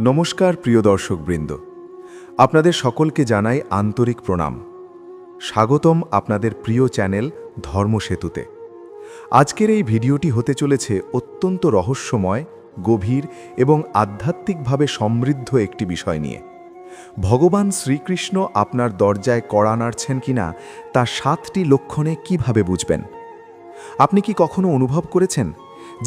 নমস্কার প্রিয় দর্শকবৃন্দ, আপনাদের সকলকে জানাই আন্তরিক প্রণাম। স্বাগতম আপনাদের প্রিয় চ্যানেল ধর্মসেতুতে। আজকের এই ভিডিওটি হতে চলেছে অত্যন্ত রহস্যময়, গভীর এবং আধ্যাত্মিকভাবে সমৃদ্ধ একটি বিষয় নিয়ে। ভগবান শ্রীকৃষ্ণ আপনার দরজায় কড়া নাড়ছেন কিনা তা 7টি লক্ষণে কিভাবে বুঝবেন? আপনি কি কখনো অনুভব করেছেন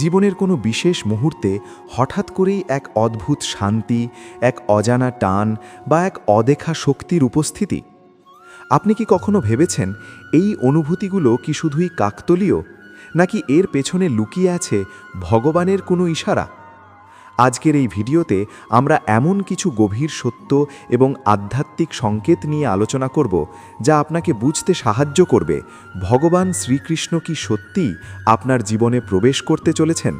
জীবনের কোনো বিশেষ মুহূর্তে হঠাৎ করেই এক অদ্ভুত শান্তি, এক অজানা টান বা এক অদেখা শক্তির উপস্থিতি? আপনি কি কখনো ভেবেছেন এই অনুভূতিগুলো কি শুধুই কাকতালীয়, নাকি এর পেছনে লুকিয়ে আছে ভগবানের কোনো ইশারা? আজকের এই ভিডিওতে আমরা এমন কিছু গভীর সত্য এবং আধ্যাত্মিক সংকেত নিয়ে আলোচনা করব যা আপনাকে বুঝতে সাহায্য করবে ভগবান শ্রীকৃষ্ণ কি সত্যিই আপনার জীবনে প্রবেশ করতে চলেছেন।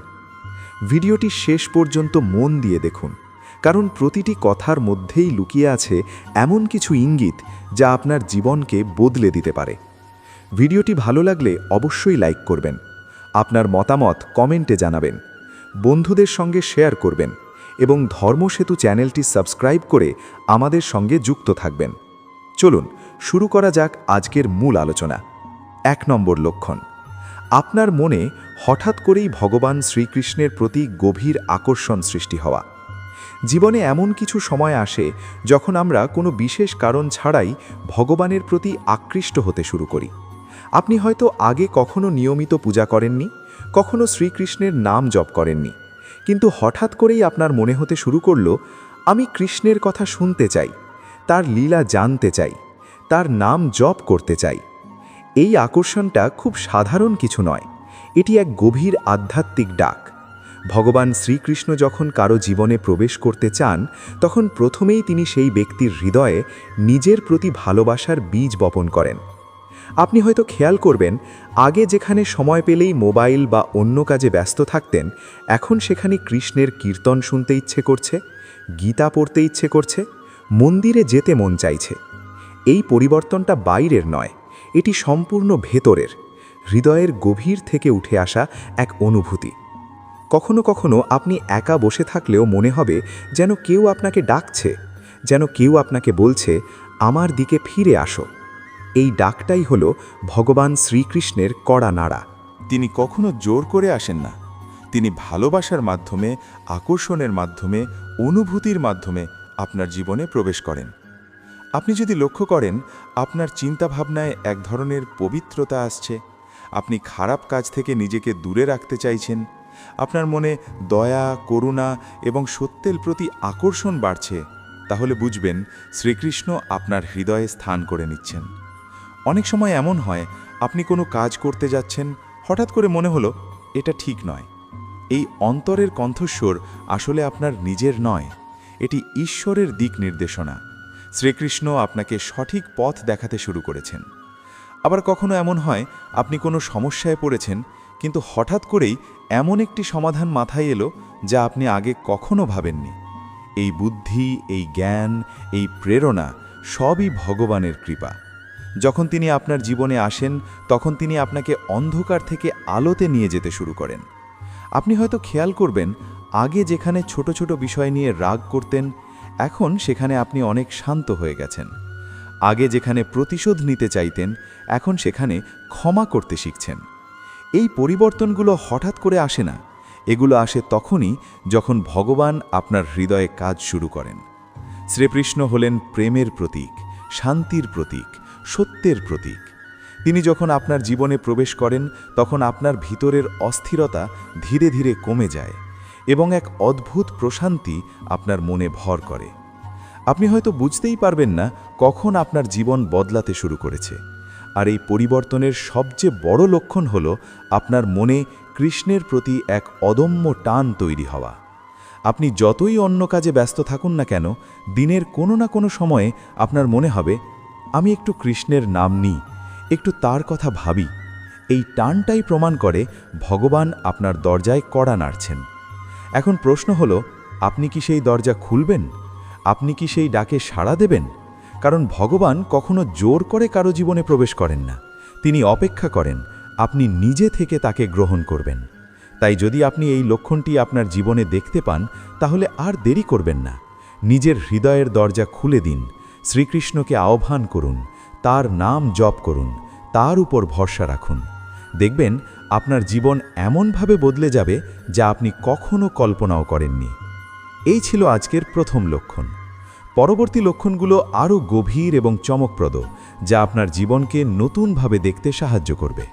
ভিডিওটি শেষ পর্যন্ত মন দিয়ে দেখুন, কারণ প্রতিটি কথার মধ্যেই লুকিয়ে আছে এমন কিছু ইঙ্গিত যা আপনার জীবনকে বদলে দিতে পারে। ভিডিওটি ভালো লাগলে অবশ্যই লাইক করবেন, আপনার মতামত কমেন্টে জানাবেন, বন্ধুদের সঙ্গে শেয়ার করবেন এবং ধর্মসেতু চ্যানেলটি সাবস্ক্রাইব করে আমাদের সঙ্গে যুক্ত থাকবেন। চলুন শুরু করা যাক আজকের মূল আলোচনা। 1 নম্বর লক্ষণ, আপনার মনে হঠাৎ করেই ভগবান শ্রীকৃষ্ণের প্রতি গভীর আকর্ষণ সৃষ্টি হওয়া। জীবনে এমন কিছু সময় আসে যখন আমরা কোনো বিশেষ কারণ ছাড়াই ভগবানের প্রতি আকৃষ্ট হতে শুরু করি। আপনি হয়তো আগে কখনো নিয়মিত পূজা করেননি, কখনো শ্রীকৃষ্ণের নাম জপ করেননি, কিন্তু হঠাৎ করেই আপনার মনে হতে শুরু করল, আমি কৃষ্ণের কথা শুনতে চাই, তার লীলা জানতে চাই, তার নাম জপ করতে চাই। এই আকর্ষণটা খুব সাধারণ কিছু নয়, এটি এক গভীর আধ্যাত্মিক ডাক। ভগবান শ্রীকৃষ্ণ যখন কারো জীবনে প্রবেশ করতে চান, তখন প্রথমেই তিনি সেই ব্যক্তির হৃদয়ে নিজের প্রতি ভালোবাসার বীজ বপন করেন। আপনি হয়তো খেয়াল করবেন, আগে যেখানে সময় পেলেই মোবাইল বা অন্য কাজে ব্যস্ত থাকতেন, এখন সেখানে কৃষ্ণের কীর্তন শুনতে ইচ্ছে করছে, গীতা পড়তে ইচ্ছে করছে, মন্দিরে যেতে মন চাইছে। এই পরিবর্তনটা বাইরের নয়, এটি সম্পূর্ণ ভেতরের, হৃদয়ের গভীর থেকে উঠে আসা এক অনুভূতি। কখনো কখনো আপনি একা বসে থাকলেও মনে হবে যেন কেউ আপনাকে ডাকছে, যেন কেউ আপনাকে বলছে, আমার দিকে ফিরে আসো। এই ডাকটাই হলো ভগবান শ্রীকৃষ্ণের কড়া নাড়া। তিনি কখনো জোর করে আসেন না, তিনি ভালোবাসার মাধ্যমে, আকর্ষণের মাধ্যমে, অনুভূতির মাধ্যমে আপনার জীবনে প্রবেশ করেন। আপনি যদি লক্ষ্য করেন, আপনার চিন্তাভাবনায় এক ধরনের পবিত্রতা আসছে, আপনি খারাপ কাজ থেকে নিজেকে দূরে রাখতে চাইছেন, আপনার মনে দয়া, করুণা এবং সত্যের প্রতি আকর্ষণ বাড়ছে, তাহলে বুঝবেন শ্রীকৃষ্ণ আপনার হৃদয়ে স্থান করে নিচ্ছেন। অনেক সময় এমন হয়, আপনি কোনো কাজ করতে যাচ্ছেন, হঠাৎ করে মনে হলো এটা ঠিক নয়। এই অন্তরের কণ্ঠস্বর আসলে আপনার নিজের নয়, এটি ঈশ্বরের দিক নির্দেশনা। শ্রীকৃষ্ণ আপনাকে সঠিক পথ দেখাতে শুরু করেছেন। আবার কখনো এমন হয়, আপনি কোনো সমস্যায় পড়েছেন, কিন্তু হঠাৎ করেই এমন একটি সমাধান মাথায় এলো যা আপনি আগে কখনো ভাবেননি। এই বুদ্ধি, এই জ্ঞান, এই প্রেরণা সবই ভগবানের কৃপা। যখন তিনি আপনার জীবনে আসেন, তখন তিনি আপনাকে অন্ধকার থেকে আলোতে নিয়ে যেতে শুরু করেন। আপনি হয়তো খেয়াল করবেন, আগে যেখানে ছোট ছোট বিষয় নিয়ে রাগ করতেন, এখন সেখানে আপনি অনেক শান্ত হয়ে গেছেন। আগে যেখানে প্রতিশোধ নিতে চাইতেন, এখন সেখানে ক্ষমা করতে শিখছেন। এই পরিবর্তনগুলো হঠাৎ করে আসে না, এগুলো আসে তখনই যখন ভগবান আপনার হৃদয়ে কাজ শুরু করেন। শ্রীকৃষ্ণ হলেন প্রেমের প্রতীক, শান্তির প্রতীক, সত্যের প্রতীক। তিনি যখন আপনার জীবনে প্রবেশ করেন, তখন আপনার ভিতরের অস্থিরতা ধীরে ধীরে কমে যায় এবং এক অদ্ভুত প্রশান্তি আপনার মনে ভর করে। আপনি হয়তো বুঝতেই পারবেন না কখন আপনার জীবন বদলাতে শুরু করেছে। আর এই পরিবর্তনের সবচেয়ে বড় লক্ষণ হলো আপনার মনে কৃষ্ণের প্রতি এক অদম্য টান তৈরি হওয়া। আপনি যতই অন্য কাজে ব্যস্ত থাকুন না কেন, দিনের কোনো না কোনো সময়ে আপনার মনে হবে, আমি একটু কৃষ্ণের নাম নিই, একটু তার কথা ভাবি। এই টানটাই প্রমাণ করে ভগবান আপনার দরজায় কড়া নাড়ছেন। এখন প্রশ্ন হলো, আপনি কি সেই দরজা খুলবেন? আপনি কি সেই ডাকে সাড়া দেবেন? কারণ ভগবান কখনো জোর করে কারো জীবনে প্রবেশ করেন না, তিনি অপেক্ষা করেন আপনি নিজে থেকে তাকে গ্রহণ করবেন। তাই যদি আপনি এই লক্ষণটি আপনার জীবনে দেখতে পান তাহলে আর দেরি করবেন না। নিজের হৃদয়ের দরজা খুলে দিন, শ্রীকৃষ্ণকে আহ্বান করুন, তার নাম জপ করুন, তার উপর ভরসা রাখুন। দেখবেন আপনার জীবন এমনভাবে বদলে যাবে যা আপনি কখনো কল্পনাও করেননি। এই ছিল আজকের প্রথম লক্ষণ। পরবর্তী লক্ষণগুলো আরও গভীর এবং চমকপ্রদ, যা আপনার জীবনকে নতুনভাবে দেখতে সাহায্য করবে।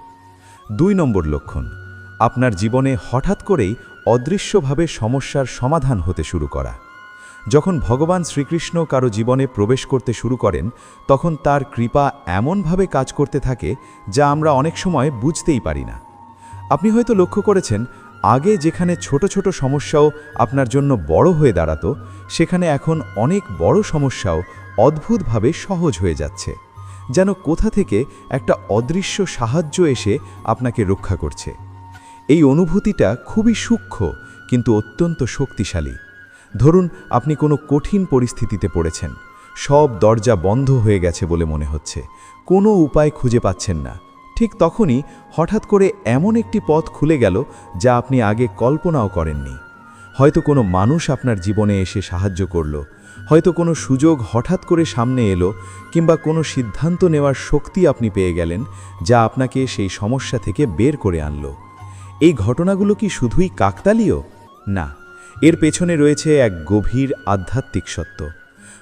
2 নম্বর লক্ষণ, আপনার জীবনে হঠাৎ করেই অদৃশ্যভাবে সমস্যার সমাধান হতে শুরু করা। যখন ভগবান শ্রীকৃষ্ণ কারো জীবনে প্রবেশ করতে শুরু করেন, তখন তার কৃপা এমনভাবে কাজ করতে থাকে যা আমরা অনেক সময় বুঝতেই পারি না। আপনি হয়তো লক্ষ্য করেছেন, আগে যেখানে ছোট ছোট সমস্যাও আপনার জন্য বড় হয়ে দাঁড়াতো, সেখানে এখন অনেক বড় সমস্যাও অদ্ভুতভাবে সহজ হয়ে যাচ্ছে, যেন কোথা থেকে একটা অদৃশ্য সাহায্য এসে আপনাকে রক্ষা করছে। এই অনুভূতিটা খুবই সূক্ষ্ম কিন্তু অত্যন্ত শক্তিশালী। ধরুন আপনি কোনো কঠিন পরিস্থিতিতে পড়েছেন, সব দরজা বন্ধ হয়ে গেছে বলে মনে হচ্ছে, কোনো উপায় খুঁজে পাচ্ছেন না। ঠিক তখনই হঠাৎ করে এমন একটি পথ খুলে গেল যা আপনি আগে কল্পনাও করেননি। হয়তো কোনো মানুষ আপনার জীবনে এসে সাহায্য করল, হয়তো কোনো সুযোগ হঠাৎ করে সামনে এলো, কিংবা কোনো সিদ্ধান্ত নেওয়ার শক্তি আপনি পেয়ে গেলেন যা আপনাকে সেই সমস্যা থেকে বের করে আনলো। এই ঘটনাগুলো কি শুধুই কাকতালীয়? না, এর পেছনে রয়েছে এক গভীর আধ্যাত্মিক সত্য।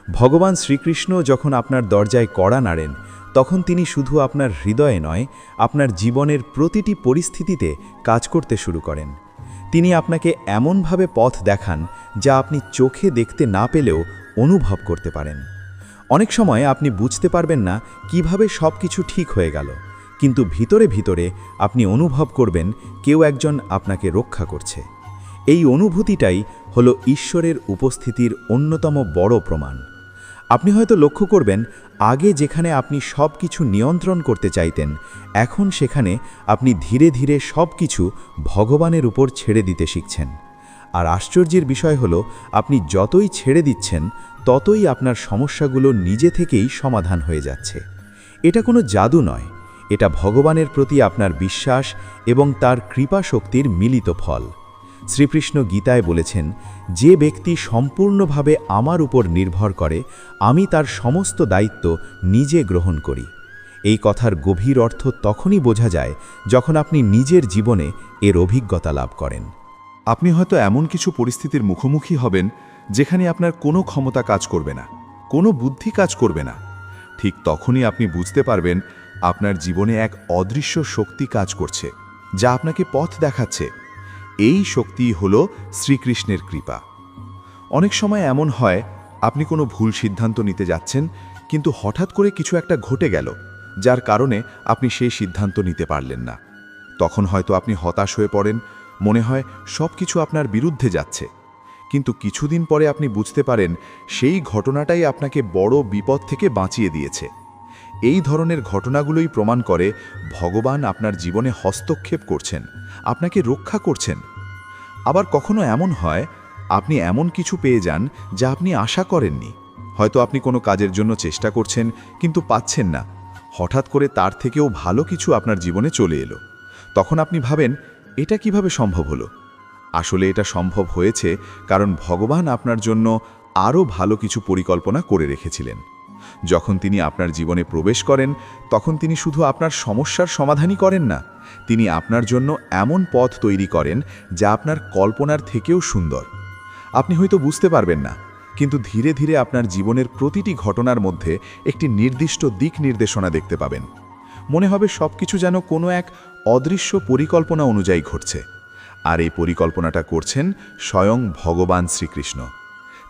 ভগবান শ্রীকৃষ্ণ যখন আপনার দরজায় কড়া নাড়েন, তখন তিনি শুধু আপনার হৃদয়ে নয়, আপনার জীবনের প্রতিটি পরিস্থিতিতে কাজ করতে শুরু করেন। তিনি আপনাকে এমনভাবে পথ দেখান যা আপনি চোখে দেখতে না পেলেও অনুভব করতে পারেন। অনেক সময় আপনি বুঝতে পারবেন না কিভাবে সব কিছু ঠিক হয়ে গেল, কিন্তু ভিতরে ভিতরে আপনি অনুভব করবেন কেউ একজন আপনাকে রক্ষা করছে। এই অনুভূতিটাই হলো ঈশ্বরের উপস্থিতির অন্যতম বড় প্রমাণ। আপনি হয়তো লক্ষ্য করবেন, আগে যেখানে আপনি সব কিছু নিয়ন্ত্রণ করতে চাইতেন, এখন সেখানে আপনি ধীরে ধীরে সব কিছু ভগবানের উপর ছেড়ে দিতে শিখছেন। আর আশ্চর্যের বিষয় হলো, আপনি যতই ছেড়ে দিচ্ছেন ততই আপনার সমস্যাগুলো নিজে থেকেই সমাধান হয়ে যাচ্ছে। এটা কোনো জাদু নয়, এটা ভগবানের প্রতি আপনার বিশ্বাস এবং তার কৃপা শক্তির মিলিত ফল। শ্রীকৃষ্ণ গীতায় বলেছেন, যে ব্যক্তি সম্পূর্ণভাবে আমার উপর নির্ভর করে, আমি তার সমস্ত দায়িত্ব নিজে গ্রহণ করি। এই কথার গভীর অর্থ তখনই বোঝা যায় যখন আপনি নিজের জীবনে এর অভিজ্ঞতা লাভ করেন। আপনি হয়তো এমন কিছু পরিস্থিতির মুখোমুখি হবেন যেখানে আপনার কোনো ক্ষমতা কাজ করবে না, কোনো বুদ্ধি কাজ করবে না। ঠিক তখনই আপনি বুঝতে পারবেন আপনার জীবনে এক অদৃশ্য শক্তি কাজ করছে, যা আপনাকে পথ দেখাচ্ছে। এই শক্তি হলো শ্রীকৃষ্ণের কৃপা। অনেক সময় এমন হয়, আপনি কোনো ভুল সিদ্ধান্ত নিতে যাচ্ছেন, কিন্তু হঠাৎ করে কিছু একটা ঘটে গেল যার কারণে আপনি সেই সিদ্ধান্ত নিতে পারলেন না। তখন হয়তো আপনি হতাশ হয়ে পড়েন, মনে হয় সব কিছু আপনার বিরুদ্ধে যাচ্ছে। কিন্তু কিছুদিন পরে আপনি বুঝতে পারেন সেই ঘটনাটাই আপনাকে বড় বিপদ থেকে বাঁচিয়ে দিয়েছে। এই ধরনের ঘটনাগুলোই প্রমাণ করে ভগবান আপনার জীবনে হস্তক্ষেপ করছেন, আপনাকে রক্ষা করছেন। আবার কখনো এমন হয়, আপনি এমন কিছু পেয়ে যান যা আপনি আশা করেননি। হয়তো আপনি কোনো কাজের জন্য চেষ্টা করছেন কিন্তু পাচ্ছেন না, হঠাৎ করে তার থেকেও ভালো কিছু আপনার জীবনে চলে এলো। তখন আপনি ভাবেন, এটা কিভাবে সম্ভব হলো? আসলে এটা সম্ভব হয়েছে কারণ ভগবান আপনার জন্য আরও ভালো কিছু পরিকল্পনা করে রেখেছিলেন। যখন তিনি আপনার জীবনে প্রবেশ করেন, তখন তিনি শুধু আপনার সমস্যার সমাধানই করেন না, তিনি আপনার জন্য এমন পথ তৈরি করেন যা আপনার কল্পনার থেকেও সুন্দর। আপনি হয়তো বুঝতে পারবেন না, কিন্তু ধীরে ধীরে আপনার জীবনের প্রতিটি ঘটনার মধ্যে একটি নির্দিষ্ট দিক নির্দেশনা দেখতে পাবেন। মনে হবে সবকিছু যেন কোনো এক অদৃশ্য পরিকল্পনা অনুযায়ী ঘটছে। আর এই পরিকল্পনাটা করছেন স্বয়ং ভগবান শ্রীকৃষ্ণ।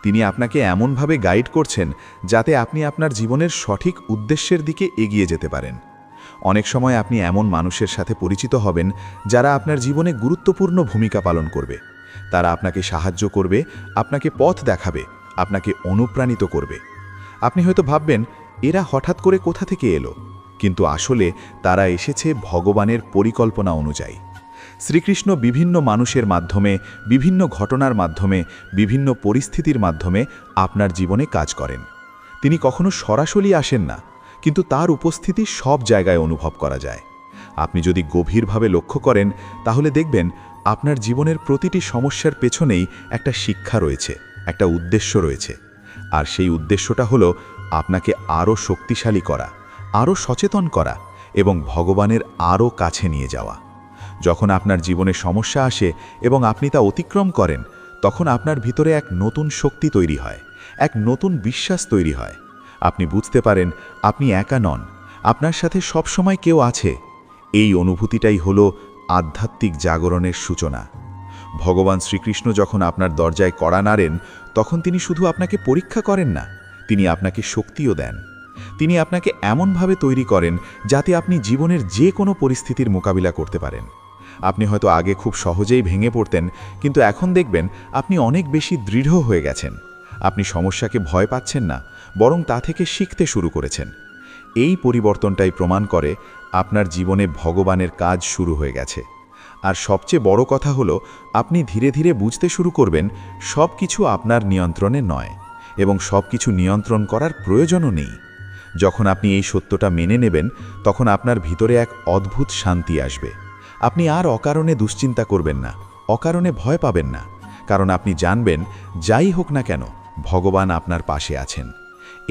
তিনি আপনাকে এমনভাবে গাইড করছেন যাতে আপনি আপনার জীবনের সঠিক উদ্দেশ্যের দিকে এগিয়ে যেতে পারেন। অনেক সময় আপনি এমন মানুষের সাথে পরিচিত হবেন যারা আপনার জীবনে গুরুত্বপূর্ণ ভূমিকা পালন করবে। তারা আপনাকে সাহায্য করবে, আপনাকে পথ দেখাবে, আপনাকে অনুপ্রাণিত করবে। আপনি হয়তো ভাববেন, এরা হঠাৎ করে কোথা থেকে এলো? কিন্তু আসলে তারা এসেছে ভগবানের পরিকল্পনা অনুযায়ী। শ্রীকৃষ্ণ বিভিন্ন মানুষের মাধ্যমে, বিভিন্ন ঘটনার মাধ্যমে, বিভিন্ন পরিস্থিতির মাধ্যমে আপনার জীবনে কাজ করেন। তিনি কখনো সরাসরি আসেন না, কিন্তু তার উপস্থিতি সব জায়গায় অনুভব করা যায়। আপনি যদি গভীরভাবে লক্ষ্য করেন, তাহলে দেখবেন আপনার জীবনের প্রতিটি সমস্যার পেছনেই একটা শিক্ষা রয়েছে, একটা উদ্দেশ্য রয়েছে। আর সেই উদ্দেশ্যটা হলো আপনাকে আরও শক্তিশালী করা, আরও সচেতন করা এবং ভগবানের আরও কাছে নিয়ে যাওয়া। যখন আপনার জীবনে সমস্যা আসে এবং আপনি তা অতিক্রম করেন, তখন আপনার ভিতরে এক নতুন শক্তি তৈরি হয়, এক নতুন বিশ্বাস তৈরি হয়। আপনি বুঝতে পারেন আপনি একা নন, আপনার সাথে সবসময় কেউ আছে। এই অনুভূতিটাই হলো আধ্যাত্মিক জাগরণের সূচনা। ভগবান শ্রীকৃষ্ণ যখন আপনার দরজায় কড়া নাড়েন, তখন তিনি শুধু আপনাকে পরীক্ষা করেন না, তিনি আপনাকে শক্তিও দেন। তিনি আপনাকে এমনভাবে তৈরি করেন যাতে আপনি জীবনের যে কোনো পরিস্থিতির মোকাবিলা করতে পারেন। আপনি হয়তো আগে খুব সহজেই ভেঙে পড়তেন, কিন্তু এখন দেখবেন আপনি অনেক বেশি দৃঢ় হয়ে গেছেন। আপনি সমস্যাকে ভয় পাচ্ছেন না, বরং তা থেকে শিখতে শুরু করেছেন। এই পরিবর্তনটাই প্রমাণ করে আপনার জীবনে ভগবানের কাজ শুরু হয়ে গেছে। আর সবচেয়ে বড় কথা হলো, আপনি ধীরে ধীরে বুঝতে শুরু করবেন সব কিছু আপনার নিয়ন্ত্রণে নয় এবং সব কিছু নিয়ন্ত্রণ করার প্রয়োজনও নেই। যখন আপনি এই সত্যটা মেনে নেবেন, তখন আপনার ভিতরে এক অদ্ভুত শান্তি আসবে। আপনি আর অকারণে দুশ্চিন্তা করবেন না, অকারণে ভয় পাবেন না, কারণ আপনি জানবেন যাই হোক না কেন ভগবান আপনার পাশে আছেন।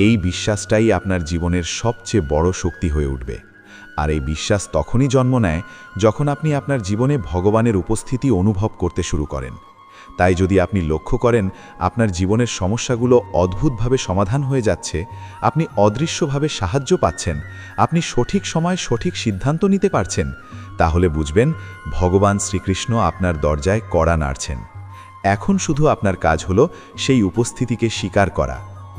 এই বিশ্বাসটাই আপনার জীবনের সবচেয়ে বড় শক্তি হয়ে উঠবে। আর এই বিশ্বাস তখনই জন্ম নেয় যখন আপনি আপনার জীবনে ভগবানের উপস্থিতি অনুভব করতে শুরু করেন। তাই যদি আপনি লক্ষ্য করেন আপনার জীবনের সমস্যাগুলো অদ্ভুতভাবে সমাধান হয়ে যাচ্ছে, আপনি অদৃশ্যভাবে সাহায্য পাচ্ছেন, আপনি সঠিক সময় সঠিক সিদ্ধান্ত নিতে পারছেন, তাহলে বুঝবেন ভগবান শ্রীকৃষ্ণ আপনার দরজায় কড়া নাড়ছেন। এখন শুধু আপনার কাজ হলো সেই উপস্থিতিকে স্বীকার করা।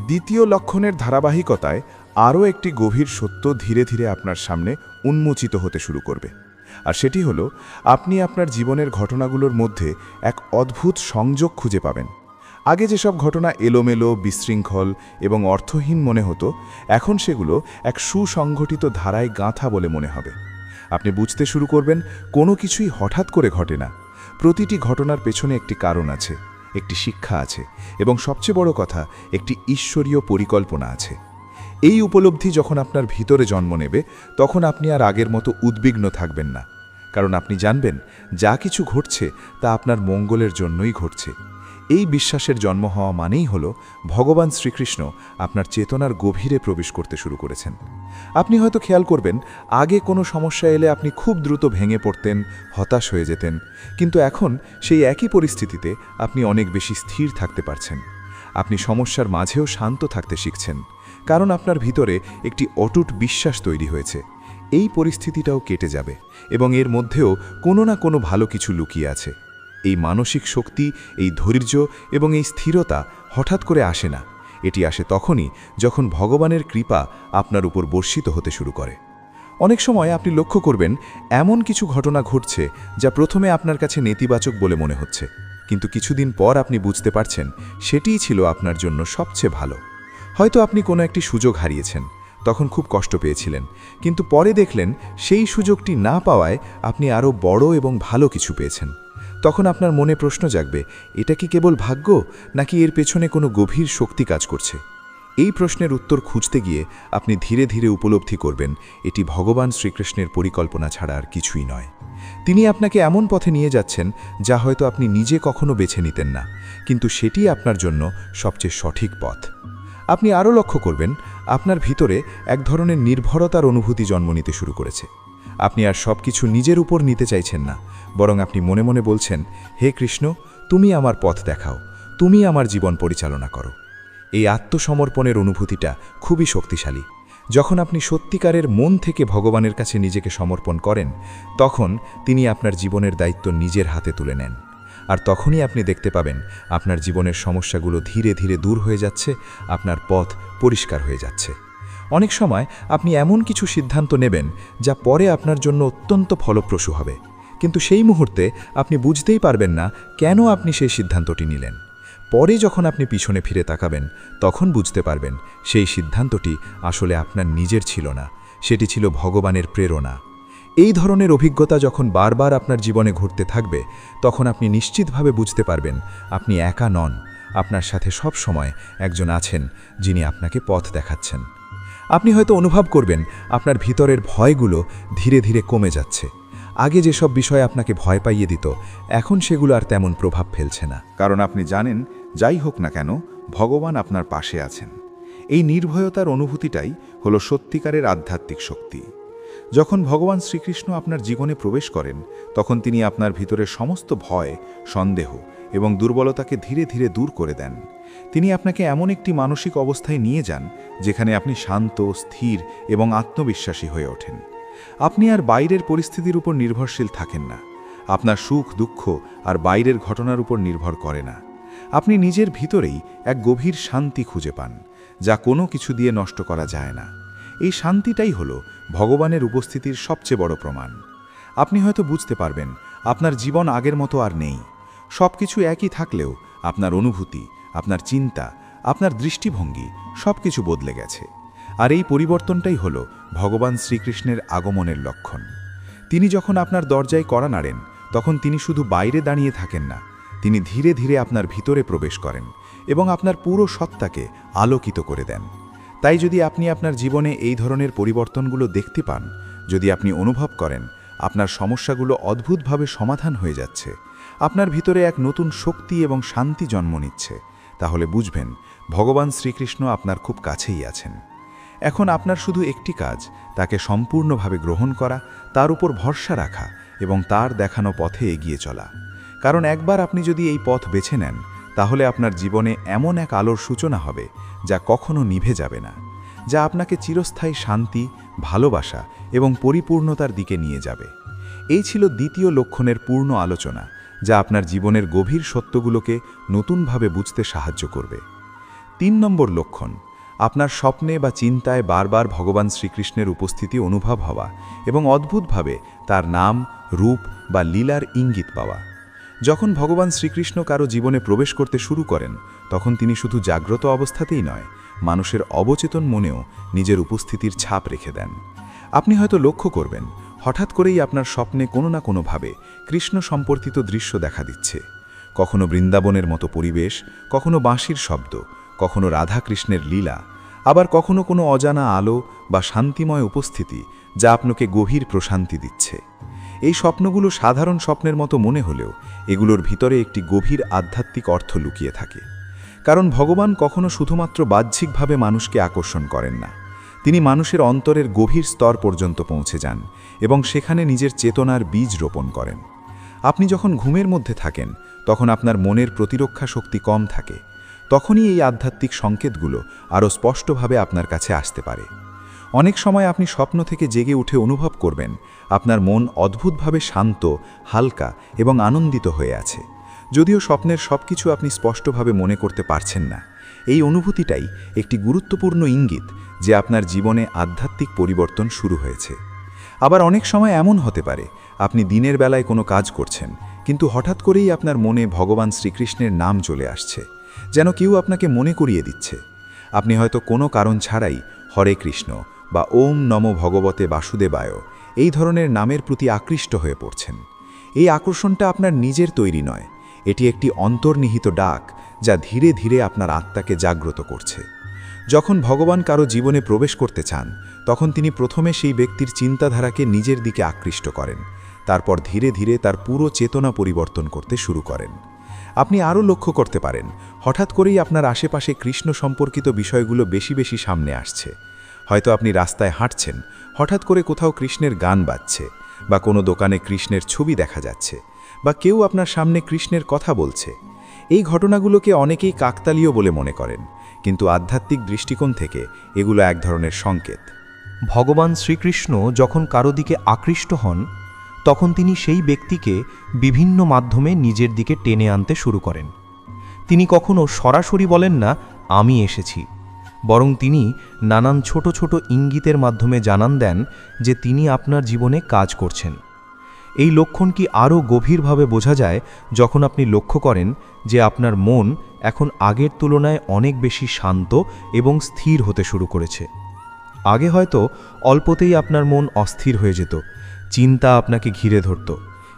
দ্বিতীয় লক্ষণের ধারাবাহিকতায় আরও একটি গভীর সত্য ধীরে ধীরে আপনার সামনে উন্মোচিত হতে শুরু করবে। আর সেটি হলো, আপনি আপনার জীবনের ঘটনাগুলোর মধ্যে এক অদ্ভুত সংযোগ খুঁজে পাবেন। আগে যেসব ঘটনা এলোমেলো, বিশৃঙ্খল এবং অর্থহীন মনে হতো, এখন সেগুলো এক সুসংগঠিত ধারায় গাঁথা বলে মনে হবে। আপনি বুঝতে শুরু করবেন কোনো কিছুই হঠাৎ করে ঘটে না। প্রতিটি ঘটনার পেছনে একটি কারণ আছে, একটি শিক্ষা আছে এবং সবচেয়ে বড় কথা, একটি ঈশ্বরীয় পরিকল্পনা আছে। এই উপলব্ধি যখন আপনার ভিতরে জন্ম নেবে, তখন আপনি আর আগের মতো উদ্বিগ্ন থাকবেন না, কারণ আপনি জানবেন যা কিছু ঘটছে তা আপনার মঙ্গলের জন্যই ঘটছে। এই বিশ্বাসের জন্ম হওয়া মানেই হল ভগবান শ্রীকৃষ্ণ আপনার চেতনার গভীরে প্রবেশ করতে শুরু করেছেন। আপনি হয়তো খেয়াল করবেন আগে কোনো সমস্যা এলে আপনি খুব দ্রুত ভেঙে পড়তেন, হতাশ হয়ে যেতেন, কিন্তু এখন সেই একই পরিস্থিতিতে আপনি অনেক বেশি স্থির থাকতে পারছেন। আপনি সমস্যার মাঝেও শান্ত থাকতে শিখছেন, কারণ আপনার ভিতরে একটি অটুট বিশ্বাস তৈরি হয়েছে এই পরিস্থিতিটাও কেটে যাবে এবং এর মধ্যেও কোনো না কোনো ভালো কিছু লুকিয়ে আছে। এই মানসিক শক্তি, এই ধৈর্য এবং এই স্থিরতা হঠাৎ করে আসে না। এটি আসে তখনই যখন ভগবানের কৃপা আপনার উপর বর্ষিত হতে শুরু করে। অনেক সময় আপনি লক্ষ্য করবেন এমন কিছু ঘটনা ঘটছে যা প্রথমে আপনার কাছে নেতিবাচক বলে মনে হচ্ছে, কিন্তু কিছুদিন পর আপনি বুঝতে পারছেন সেটিই ছিল আপনার জন্য সবচেয়ে ভালো। হয়তো আপনি কোনো একটি সুযোগ হারিয়েছেন, তখন খুব কষ্ট পেয়েছিলেন, কিন্তু পরে দেখলেন সেই সুযোগটি না পাওয়ায় আপনি আরও বড় এবং ভালো কিছু পেয়েছেন। তখন আপনার মনে প্রশ্ন জাগবে, এটা কি কেবল ভাগ্য, নাকি এর পেছনে কোনো গভীর শক্তি কাজ করছে? এই প্রশ্নের উত্তর খুঁজতে গিয়ে আপনি ধীরে ধীরে উপলব্ধি করবেন এটি ভগবান শ্রীকৃষ্ণের পরিকল্পনা ছাড়া আর কিছুই নয়। তিনি আপনাকে এমন পথে নিয়ে যাচ্ছেন যা হয়তো আপনি নিজে কখনো বেছে নিতেন না, কিন্তু সেটি আপনার জন্য সবচেয়ে সঠিক পথ। আপনি আরও লক্ষ্য করবেন আপনার ভিতরে এক ধরনের নির্ভরতার অনুভূতি জন্ম নিতে শুরু করেছে। আপনি আর সব কিছু নিজের উপর নিতে চাইছেন না, বরং আপনি মনে মনে বলছেন, হে কৃষ্ণ, তুমি আমার পথ দেখাও, তুমি আমার জীবন পরিচালনা করো। এই আত্মসমর্পণের অনুভূতিটা খুবই শক্তিশালী। যখন আপনি সত্যিকারের মন থেকে ভগবানের কাছে নিজেকে সমর্পণ করেন, তখন তিনি আপনার জীবনের দায়িত্ব নিজের হাতে তুলে নেন। আর তখনই আপনি দেখতে পাবেন আপনার জীবনের সমস্যাগুলো ধীরে ধীরে দূর হয়ে যাচ্ছে, আপনার পথ পরিষ্কার হয়ে যাচ্ছে। অনেক সময় আপনি এমন কিছু সিদ্ধান্ত নেবেন যা পরে আপনার জন্য অত্যন্ত ফলপ্রসূ হবে, কিন্তু সেই মুহূর্তে আপনি বুঝতেই পারবেন না কেন আপনি সেই সিদ্ধান্তটি নিলেন। পরে যখন আপনি পিছনে ফিরে তাকাবেন, তখন বুঝতে পারবেন সেই সিদ্ধান্তটি আসলে আপনার নিজের ছিল না, সেটি ছিল ভগবানের প্রেরণা। এই ধরনের অভিজ্ঞতা যখন বারবার আপনার জীবনে ঘটতে থাকবে, তখন আপনি নিশ্চিতভাবে বুঝতে পারবেন আপনি একা নন, আপনার সাথে সব সময় একজন আছেন যিনি আপনাকে পথ দেখাচ্ছেন। আপনি হয়তো অনুভব করবেন আপনার ভিতরের ভয়গুলো ধীরে ধীরে কমে যাচ্ছে। আগে যেসব বিষয় আপনাকে ভয় পাইয়ে দিত এখন সেগুলো আর তেমন প্রভাব ফেলছে না। কারণ আপনি জানেন, যাই হোক না কেন, ভগবান আপনার পাশে আছেন। এই নির্ভয়তার অনুভূতিটাই হলো সত্যিকারের আধ্যাত্মিক শক্তি। যখন ভগবান শ্রীকৃষ্ণ আপনার জীবনে প্রবেশ করেন, তখন তিনি আপনার ভিতরে সমস্ত ভয়, সন্দেহ এবং দুর্বলতাকে ধীরে ধীরে দূর করে দেন। তিনি আপনাকে এমন একটি মানসিক অবস্থায় নিয়ে যান যেখানে আপনি শান্ত, স্থির এবং আত্মবিশ্বাসী হয়ে ওঠেন। আপনি আর বাইরের পরিস্থিতির উপর নির্ভরশীল থাকেন না। আপনার সুখ, দুঃখ আর বাইরের ঘটনার উপর নির্ভর করে না। আপনি নিজের ভিতরেই এক গভীর শান্তি খুঁজে পান, যা কোনো কিছু দিয়ে নষ্ট করা যায় না। এই শান্তিটাই হলো ভগবানের উপস্থিতির সবচেয়ে বড় প্রমাণ। আপনি হয়তো বুঝতে পারবেন আপনার জীবন আগের মতো আর নেই। সব কিছু একই থাকলেও আপনার অনুভূতি, আপনার চিন্তা, আপনার দৃষ্টিভঙ্গি সব কিছু বদলে গেছে। আর এই পরিবর্তনটাই হলো ভগবান শ্রীকৃষ্ণের আগমনের লক্ষণ। তিনি যখন আপনার দরজায় কড়া নাড়েন, তখন তিনি শুধু বাইরে দাঁড়িয়ে থাকেন না, তিনি ধীরে ধীরে আপনার ভিতরে প্রবেশ করেন এবং আপনার পুরো সত্তাকে আলোকিত করে দেন। তাই যদি আপনি আপনার জীবনে এই ধরনের পরিবর্তনগুলো দেখতে পান, যদি আপনি অনুভব করেন আপনার সমস্যাগুলো অদ্ভুতভাবে সমাধান হয়ে যাচ্ছে, আপনার ভিতরে এক নতুন শক্তি এবং শান্তি জন্ম নিচ্ছে, তাহলে বুঝবেন ভগবান শ্রীকৃষ্ণ আপনার খুব কাছেই আছেন। এখন আপনার শুধু একটি কাজ, তাকে সম্পূর্ণভাবে গ্রহণ করা, তার উপর ভরসা রাখা এবং তার দেখানো পথে এগিয়ে চলা। কারণ একবার আপনি যদি এই পথ বেছে নেন, তাহলে আপনার জীবনে এমন এক আলোর সূচনা হবে যা কখনো নিভে যাবে না, যা আপনাকে চিরস্থায়ী শান্তি, ভালোবাসা এবং পরিপূর্ণতার দিকে নিয়ে যাবে। এই ছিল দ্বিতীয় লক্ষণের পূর্ণ আলোচনা, যা আপনার জীবনের গভীর সত্যগুলোকে নতুনভাবে বুঝতে সাহায্য করবে। ৩ নম্বর লক্ষণ, আপনার স্বপ্নে বা চিন্তায় বারবার ভগবান শ্রীকৃষ্ণের উপস্থিতি অনুভব হওয়া এবং অদ্ভুতভাবে তার নাম, রূপ বা লীলার ইঙ্গিত পাওয়া। যখন ভগবান শ্রীকৃষ্ণ কারো জীবনে প্রবেশ করতে শুরু করেন, তখন তিনি শুধু জাগ্রত অবস্থাতেই নয়, মানুষের অবচেতন মনেও নিজের উপস্থিতির ছাপ রেখে দেন। আপনি হয়তো লক্ষ্য করবেন, হঠাৎ করেই আপনার স্বপ্নে কোনো না কোনোভাবে কৃষ্ণ সম্পর্কিত দৃশ্য দেখা দিচ্ছে। কখনো বৃন্দাবনের মতো পরিবেশ, কখনো বাঁশির শব্দ, কখনো রাধাকৃষ্ণের লীলা, আবার কখনো কোনো অজানা আলো বা শান্তিময় উপস্থিতি যা আপনাকে গভীর প্রশান্তি দিচ্ছে। এই স্বপ্নগুলো সাধারণ স্বপ্নের মতো মনে হলেও এগুলোর ভিতরে একটি গভীর আধ্যাত্মিক অর্থ লুকিয়ে থাকে। কারণ ভগবান কখনো শুধুমাত্র বাহ্যিকভাবে মানুষকে আকর্ষণ করেন না, তিনি মানুষের অন্তরের গভীর স্তর পর্যন্ত পৌঁছে যান এবং সেখানে নিজের চেতনার বীজ রোপণ করেন। আপনি যখন ঘুমের মধ্যে থাকেন, তখন আপনার মনের প্রতিরক্ষা শক্তি কম থাকে, তখনই এই আধ্যাত্মিক সংকেতগুলো আরও স্পষ্টভাবে আপনার কাছে আসতে পারে। অনেক সময় আপনি স্বপ্ন থেকে জেগে উঠে অনুভব করবেন আপনার মন অদ্ভুতভাবে শান্ত, হালকা এবং আনন্দিত হয়ে আছে। যদিও স্বপ্নের সব কিছু আপনি স্পষ্টভাবে মনে করতে পারছেন না, এই অনুভূতিটাই একটি গুরুত্বপূর্ণ ইঙ্গিত যে আপনার জীবনে আধ্যাত্মিক পরিবর্তন শুরু হয়েছে। আবার অনেক সময় এমন হতে পারে, আপনি দিনের বেলায় কোনো কাজ করছেন, কিন্তু হঠাৎ করেই আপনার মনে ভগবান শ্রীকৃষ্ণের নাম চলে আসছে, যেন কেউ আপনাকে মনে করিয়ে দিচ্ছে। আপনি হয়তো কোনো কারণ ছাড়াই হরে কৃষ্ণ বা ওম নমো ভগবতে বাসুদেবায় এই ধরনের নামের প্রতি আকৃষ্ট হয়ে পড়ছেন। এই আকর্ষণটা আপনার নিজের তৈরি নয়, এটি একটি অন্তর্নিহিত ডাক যা ধীরে ধীরে আপনার আত্মাকে জাগ্রত করছে। যখন ভগবান কারো জীবনে প্রবেশ করতে চান, তখন তিনি প্রথমে সেই ব্যক্তির চিন্তাধারাকে নিজের দিকে আকৃষ্ট করেন, তারপর ধীরে ধীরে তার পুরো চেতনা পরিবর্তন করতে শুরু করেন। আপনি আরও লক্ষ্য করতে পারেন, হঠাৎ করেই আপনার আশেপাশে কৃষ্ণ সম্পর্কিত বিষয়গুলো বেশি বেশি সামনে আসছে। হয়তো আপনি রাস্তায় হাঁটছেন, হঠাৎ করে কোথাও কৃষ্ণের গান বাজছে, বা কোনো দোকানে কৃষ্ণের ছবি দেখা যাচ্ছে, বা কেউ আপনার সামনে কৃষ্ণের কথা বলছে। এই ঘটনাগুলোকে অনেকেই কাকতালীয় বলে মনে করেন, কিন্তু আধ্যাত্মিক দৃষ্টিকোণ থেকে এগুলো এক ধরনের সংকেত। ভগবান শ্রীকৃষ্ণ যখন কারো দিকে আকৃষ্ট হন, তখন তিনি সেই ব্যক্তিকে বিভিন্ন মাধ্যমে নিজের দিকে টেনে আনতে শুরু করেন। তিনি কখনো সরাসরি বলেন না আমি এসেছি, বরং তিনি নানান ছোট ছোট ইঙ্গিতের মাধ্যমে জানান দেন যে তিনি আপনার জীবনে কাজ করছেন। এই লক্ষণটি আরও গভীরভাবে বোঝা যায় যখন আপনি লক্ষ্য করেন যে আপনার মন এখন আগের তুলনায় অনেক বেশি শান্ত এবং স্থির হতে শুরু করেছে। আগে হয়তো অল্পতেই আপনার মন অস্থির হয়ে যেত, চিন্তা আপনাকে ঘিরে ধরত,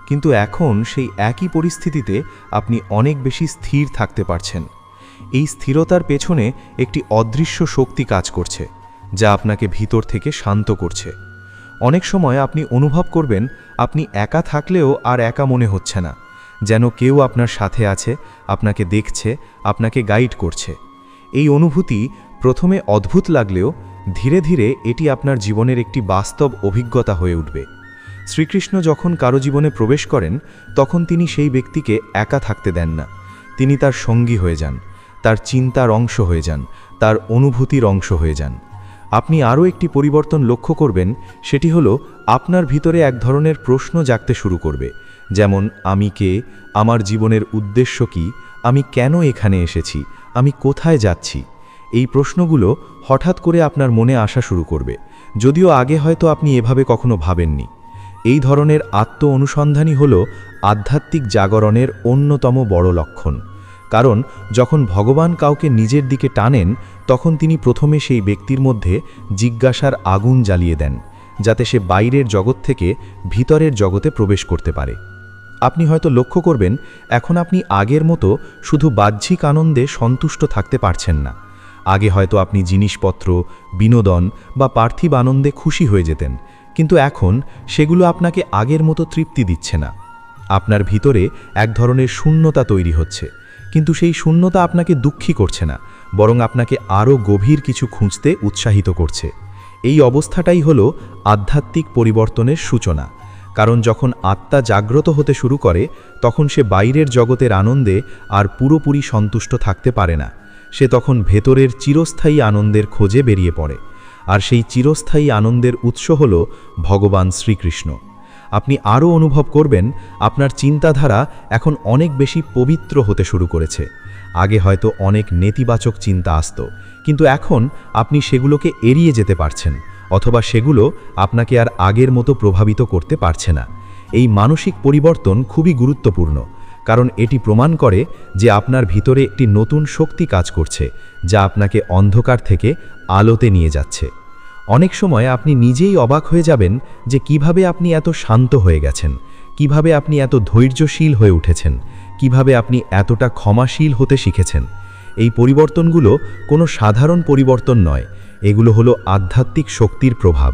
কিন্তু এখন সেই একই পরিস্থিতিতে আপনি অনেক বেশি স্থির থাকতে পারছেন। এই স্থিরতার পেছনে একটি অদৃশ্য শক্তি কাজ করছে, যা আপনাকে ভিতর থেকে শান্ত করছে। অনেক সময় আপনি অনুভব করবেন আপনি একা থাকলেও আর একা মনে হচ্ছে না, যেন কেউ আপনার সাথে আছে, আপনাকে দেখছে, আপনাকে গাইড করছে। এই অনুভূতি প্রথমে অদ্ভুত লাগলেও ধীরে ধীরে এটি আপনার জীবনের একটি বাস্তব অভিজ্ঞতা হয়ে উঠবে। শ্রীকৃষ্ণ যখন কারো জীবনে প্রবেশ করেন তখন তিনি সেই ব্যক্তিকে একা থাকতে দেন না, তিনি তার সঙ্গী হয়ে যান, তার চিন্তার অংশ হয়ে যান, তার অনুভূতির অংশ হয়ে যান। আপনি আরও একটি পরিবর্তন লক্ষ্য করবেন, সেটি হলো আপনার ভিতরে এক ধরনের প্রশ্ন জাগতে শুরু করবে, যেমন আমি কে, আমার জীবনের উদ্দেশ্য কি, আমি কেন এখানে এসেছি, আমি কোথায় যাচ্ছি। এই প্রশ্নগুলো হঠাৎ করে আপনার মনে আসা শুরু করবে, যদিও আগে হয়তো আপনি এভাবে কখনো ভাবেননি। এই ধরনের আত্ম অনুসন্ধানই হল আধ্যাত্মিক জাগরণের অন্যতম বড় লক্ষণ। কারণ যখন ভগবান কাউকে নিজের দিকে টানেন তখন তিনি প্রথমে সেই ব্যক্তির মধ্যে জিজ্ঞাসার আগুন জ্বালিয়ে দেন, যাতে সে বাইরের জগৎ থেকে ভিতরের জগতে প্রবেশ করতে পারে। আপনি হয়তো লক্ষ্য করবেন এখন আপনি আগের মতো শুধু বাহ্যিক আনন্দে সন্তুষ্ট থাকতে পারছেন না। আগে হয়তো আপনি জিনিসপত্র, বিনোদন বা পার্থিব আনন্দে খুশি হয়ে যেতেন, কিন্তু এখন সেগুলো আপনাকে আগের মতো তৃপ্তি দিচ্ছে না। আপনার ভিতরে এক ধরনের শূন্যতা তৈরি হচ্ছে, কিন্তু সেই শূন্যতা আপনাকে দুঃখী করছে না, বরং আপনাকে আরও গভীর কিছু খুঁজতে উৎসাহিত করছে। এই অবস্থাটাই হলো আধ্যাত্মিক পরিবর্তনের সূচনা। কারণ যখন আত্মা জাগ্রত হতে শুরু করে তখন সে বাইরের জগতের আনন্দে আর পুরোপুরি সন্তুষ্ট থাকতে পারে না। সে তখন ভেতরের চিরস্থায়ী আনন্দের খোঁজে বেরিয়ে পড়ে, আর সেই চিরস্থায়ী আনন্দের উৎস হল ভগবান শ্রীকৃষ্ণ। আপনি আরও অনুভব করবেন আপনার চিন্তাধারা এখন অনেক বেশি পবিত্র হতে শুরু করেছে। আগে হয়তো অনেক নেতিবাচক চিন্তা আসত, কিন্তু এখন আপনি সেগুলোকে এড়িয়ে যেতে পারছেন, অথবা সেগুলো আপনাকে আর আগের মতো প্রভাবিত করতে পারছে না। এই মানসিক পরিবর্তন খুবই গুরুত্বপূর্ণ, কারণ এটি প্রমাণ করে যে আপনার ভিতরে একটি নতুন শক্তি কাজ করছে, যা আপনাকে অন্ধকার থেকে আলোতে নিয়ে যাচ্ছে। অনেক সময় আপনি নিজেই অবাক হয়ে যাবেন যে কিভাবে আপনি এত শান্ত হয়ে গেছেন, কিভাবে আপনি এত ধৈর্যশীল হয়ে উঠেছেন, কিভাবে আপনি এতটা ক্ষমাশীল হতে শিখেছেন। এই পরিবর্তনগুলো কোনো সাধারণ পরিবর্তন নয়, এগুলো হলো আধ্যাত্মিক শক্তির প্রভাব।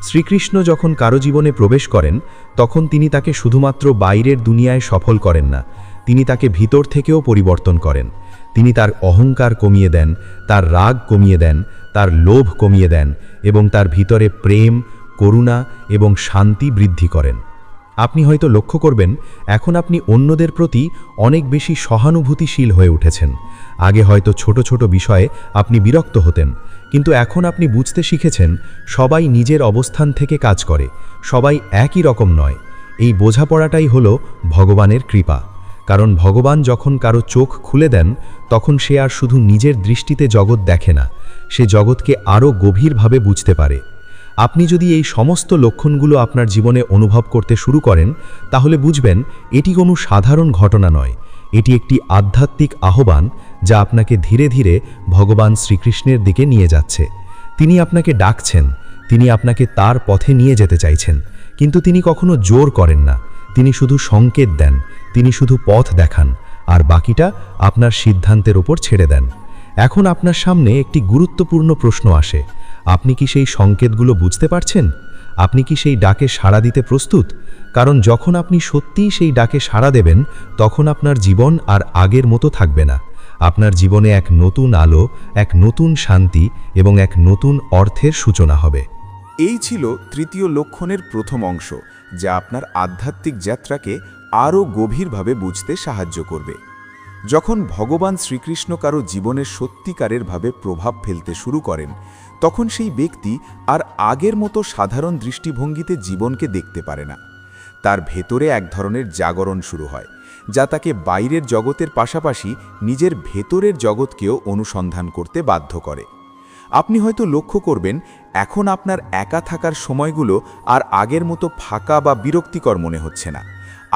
শ্রীকৃষ্ণ যখন কারো জীবনে প্রবেশ করেন তখন তিনি তাকে শুধুমাত্র বাইরের দুনিয়ায় সফল করেন না, তিনি তাকে ভিতর থেকেও পরিবর্তন করেন। তিনি তার অহংকার কমিয়ে দেন, তার রাগ কমিয়ে দেন, তার লোভ কমিয়ে দেন এবং তার ভিতরে প্রেম, করুণা এবং শান্তি বৃদ্ধি করেন। আপনি হয়তো লক্ষ্য করবেন এখন আপনি অন্যদের প্রতি অনেক বেশি সহানুভূতিশীল হয়ে উঠেছেন। আগে হয়তো ছোট ছোট বিষয়ে আপনি বিরক্ত হতেন, কিন্তু এখন আপনি বুঝতে শিখেছেন সবাই নিজের অবস্থান থেকে কাজ করে, সবাই একই রকম নয়। এই বোঝাপড়াটাই হলো ভগবানের কৃপা। কারণ ভগবান যখন কারো চোখ খুলে দেন তখন সে আর শুধু নিজের দৃষ্টিতে জগৎ দেখে না, সে জগৎকে আরও গভীরভাবে বুঝতে পারে। আপনি যদি এই সমস্ত লক্ষণগুলো আপনার জীবনে অনুভব করতে শুরু করেন তাহলে বুঝবেন এটি কোনো সাধারণ ঘটনা নয়, এটি একটি আধ্যাত্মিক আহ্বান যা আপনাকে ধীরে ধীরে ভগবান শ্রীকৃষ্ণের দিকে নিয়ে যাচ্ছে। তিনি আপনাকে ডাকছেন, তিনি আপনাকে তার পথে নিয়ে যেতে চাইছেন, কিন্তু তিনি কখনো জোর করেন না। তিনি শুধু সংকেত দেন, তিনি শুধু পথ দেখান, আর বাকিটা আপনার সিদ্ধান্তের ওপর ছেড়ে দেন। এখন আপনার সামনে একটি গুরুত্বপূর্ণ প্রশ্ন আসে, আপনি কি সেই সংকেতগুলো বুঝতে পারছেন? আপনি কি সেই ডাকে সাড়া দিতে প্রস্তুত? কারণ যখন আপনি সত্যিই সেই ডাকে সাড়া দেবেন তখন আপনার জীবন আর আগের মতো থাকবে না। আপনার জীবনে এক নতুন আলো, এক নতুন শান্তি এবং এক নতুন অর্থের সূচনা হবে। এই ছিল তৃতীয় লক্ষণের প্রথম অংশ, যা আপনার আধ্যাত্মিক যাত্রাকে আরও গভীরভাবে বুঝতে সাহায্য করবে। যখন ভগবান শ্রীকৃষ্ণ কারো জীবনের সত্যিকারেরভাবে প্রভাব ফেলতে শুরু করেন তখন সেই ব্যক্তি আর আগের মতো সাধারণ দৃষ্টিভঙ্গিতে জীবনকে দেখতে পারে না। তার ভেতরে এক ধরনের জাগরণ শুরু হয়, যা তাকে বাইরের জগতের পাশাপাশি নিজের ভেতরের জগৎকেও অনুসন্ধান করতে বাধ্য করে। আপনি হয়তো লক্ষ্য করবেন এখন আপনার একা থাকার সময়গুলো আর আগের মতো ফাঁকা বা বিরক্তিকর মনে হচ্ছে না।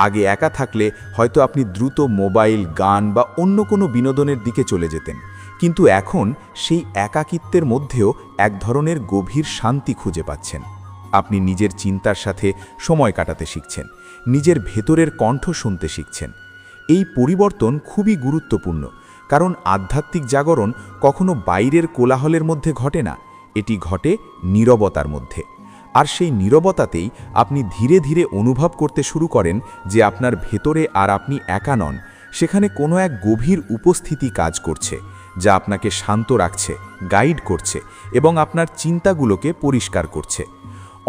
আগে একা থাকলে হয়তো আপনি দ্রুত মোবাইল, গান বা অন্য কোনো বিনোদনের দিকে চলে যেতেন, কিন্তু এখন সেই একাকিত্বের মধ্যেও এক ধরনের গভীর শান্তি খুঁজে পাচ্ছেন। আপনি নিজের চিন্তার সাথে সময় কাটাতে শিখছেন, নিজের ভেতরের কণ্ঠ শুনতে শিখছেন। এই পরিবর্তন খুবই গুরুত্বপূর্ণ, কারণ আধ্যাত্মিক জাগরণ কখনো বাইরের কোলাহলের মধ্যে ঘটে না, এটি ঘটে নীরবতার মধ্যে। আর সেই নীরবতাতেই আপনি ধীরে ধীরে অনুভব করতে শুরু করেন যে আপনার ভেতরে আর আপনি একা নন, সেখানে কোনো এক গভীর উপস্থিতি কাজ করছে, যা আপনাকে শান্ত রাখছে, গাইড করছে এবং আপনার চিন্তাগুলোকে পরিষ্কার করছে।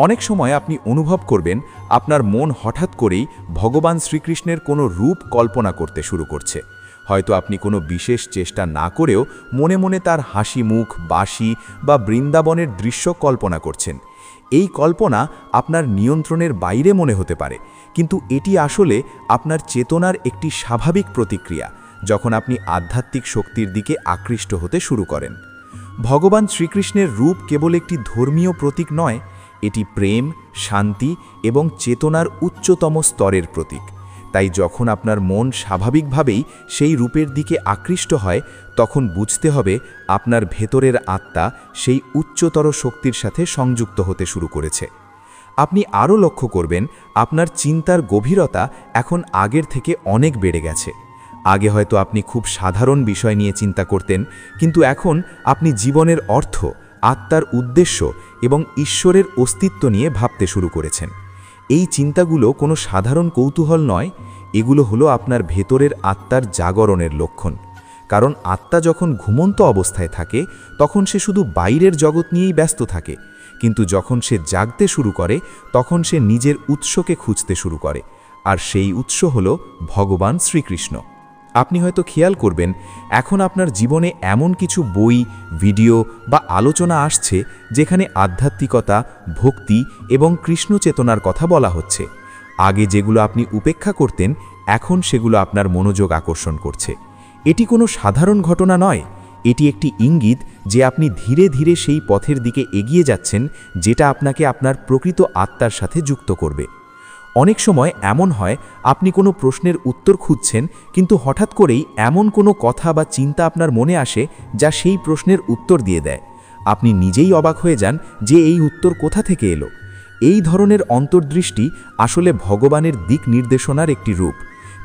অনেক সময় আপনি অনুভব করবেন আপনার মন হঠাৎ করেই ভগবান শ্রীকৃষ্ণের কোনো রূপ কল্পনা করতে শুরু করছে। হয়তো আপনি কোনো বিশেষ চেষ্টা না করেও মনে মনে তার হাসি মুখ, বাঁশি বা বৃন্দাবনের দৃশ্য কল্পনা করছেন। এই কল্পনা আপনার নিয়ন্ত্রণের বাইরে মনে হতে পারে, কিন্তু এটি আসলে আপনার চেতনার একটি স্বাভাবিক প্রতিক্রিয়া যখন আপনি আধ্যাত্মিক শক্তির দিকে আকৃষ্ট হতে শুরু করেন। ভগবান শ্রীকৃষ্ণের রূপ কেবল একটি ধর্মীয় প্রতীক নয়, এটি প্রেম, শান্তি এবং চেতনার উচ্চতম স্তরের প্রতীক। তাই যখন আপনার মন স্বাভাবিকভাবেই সেই রূপের দিকে আকৃষ্ট হয়, তখন বুঝতে হবে আপনার ভেতরের আত্মা সেই উচ্চতর শক্তির সাথে সংযুক্ত হতে শুরু করেছে। আপনি আরও লক্ষ্য করবেন আপনার চিন্তার গভীরতা এখন আগের থেকে অনেক বেড়ে গেছে। আগে হয়তো আপনি খুব সাধারণ বিষয় নিয়ে চিন্তা করতেন, কিন্তু এখন আপনি জীবনের অর্থ, আত্মার উদ্দেশ্য এবং ঈশ্বরের অস্তিত্ব নিয়ে ভাবতে শুরু করেছেন। এই চিন্তাগুলো কোনো সাধারণ কৌতূহল নয়, এগুলো হলো আপনার ভেতরের আত্মার জাগরণের লক্ষণ। কারণ আত্মা যখন ঘুমন্ত অবস্থায় থাকে তখন সে শুধু বাইরের জগৎ নিয়েই ব্যস্ত থাকে, কিন্তু যখন সে জাগতে শুরু করে তখন সে নিজের উৎসকে খুঁজতে শুরু করে, আর সেই উৎস হলো ভগবান শ্রীকৃষ্ণ। আপনি হয়তো খেয়াল করবেন এখন আপনার জীবনে এমন কিছু বই, ভিডিও বা আলোচনা আসছে যেখানে আধ্যাত্মিকতা, ভক্তি এবং কৃষ্ণ চেতনার কথা বলা হচ্ছে। আগে যেগুলো আপনি উপেক্ষা করতেন, এখন সেগুলো আপনার মনোযোগ আকর্ষণ করছে। এটি কোনো সাধারণ ঘটনা নয়, এটি একটি ইঙ্গিত যে আপনি ধীরে ধীরে সেই পথের দিকে এগিয়ে যাচ্ছেন যেটা আপনাকে আপনার প্রকৃত আত্মার সাথে যুক্ত করবে। অনেক সময় এমন হয় আপনি কোনো প্রশ্নের উত্তর খুঁজছেন, কিন্তু হঠাৎ করেই এমন কোনো কথা বা চিন্তা আপনার মনে আসে যা সেই প্রশ্নের উত্তর দিয়ে দেয়। আপনি নিজেই অবাক হয়ে যান যে এই উত্তর কোথা থেকে এলো। এই ধরনের অন্তর্দৃষ্টি আসলে ভগবানের দিক নির্দেশনার একটি রূপ।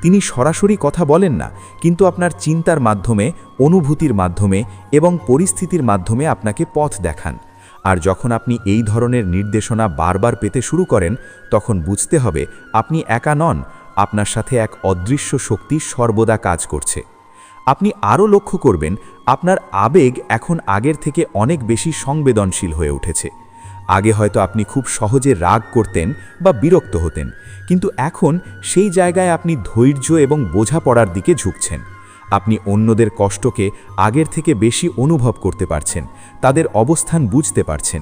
তিনি সরাসরি কথা বলেন না, কিন্তু আপনার চিন্তার মাধ্যমে, অনুভূতির মাধ্যমে এবং পরিস্থিতির মাধ্যমে আপনাকে পথ দেখান। আর যখন আপনি এই ধরনের নির্দেশনা বারবার পেতে শুরু করেন, তখন বুঝতে হবে আপনি একা নন, আপনার সাথে এক অদৃশ্য শক্তি সর্বদা কাজ করছে। আপনি আরও লক্ষ্য করবেন আপনার আবেগ এখন আগের থেকে অনেক বেশি সংবেদনশীল হয়ে উঠেছে। আগে হয়তো আপনি খুব সহজে রাগ করতেন বা বিরক্ত হতেন, কিন্তু এখন সেই জায়গায় আপনি ধৈর্য এবং বোঝাপড়ার দিকে ঝুঁকছেন। আপনি অন্যদের কষ্টকে আগের থেকে বেশি অনুভব করতে পারছেন, তাদের অবস্থান বুঝতে পারছেন।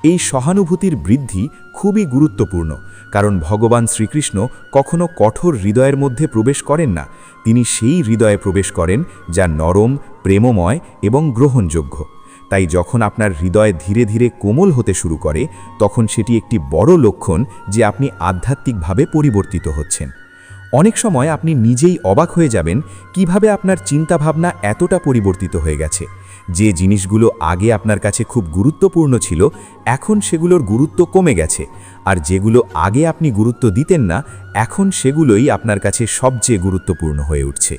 এই সহানুভূতির বৃদ্ধি খুবই গুরুত্বপূর্ণ, কারণ ভগবান শ্রীকৃষ্ণ কখনো কঠোর হৃদয়ের মধ্যে প্রবেশ করেন না, তিনি সেই হৃদয়ে প্রবেশ করেন যা নরম, প্রেমময় এবং গ্রহণযোগ্য। তাই যখন আপনার হৃদয় ধীরে ধীরে কোমল হতে শুরু করে, তখন সেটি একটি বড় লক্ষণ যে আপনি আধ্যাত্মিকভাবে পরিবর্তিত হচ্ছেন। অনেক সময় আপনি নিজেই অবাক হয়ে যাবেন কিভাবে আপনার চিন্তাভাবনা এতটা পরিবর্তিত হয়ে গেছে। যে জিনিসগুলো আগে আপনার কাছে খুব গুরুত্বপূর্ণ ছিল, এখন সেগুলোর গুরুত্ব কমে গেছে, আর যেগুলো আগে আপনি গুরুত্ব দিতেন না, এখন সেগুলোই আপনার কাছে সবচেয়ে গুরুত্বপূর্ণ হয়ে উঠছে।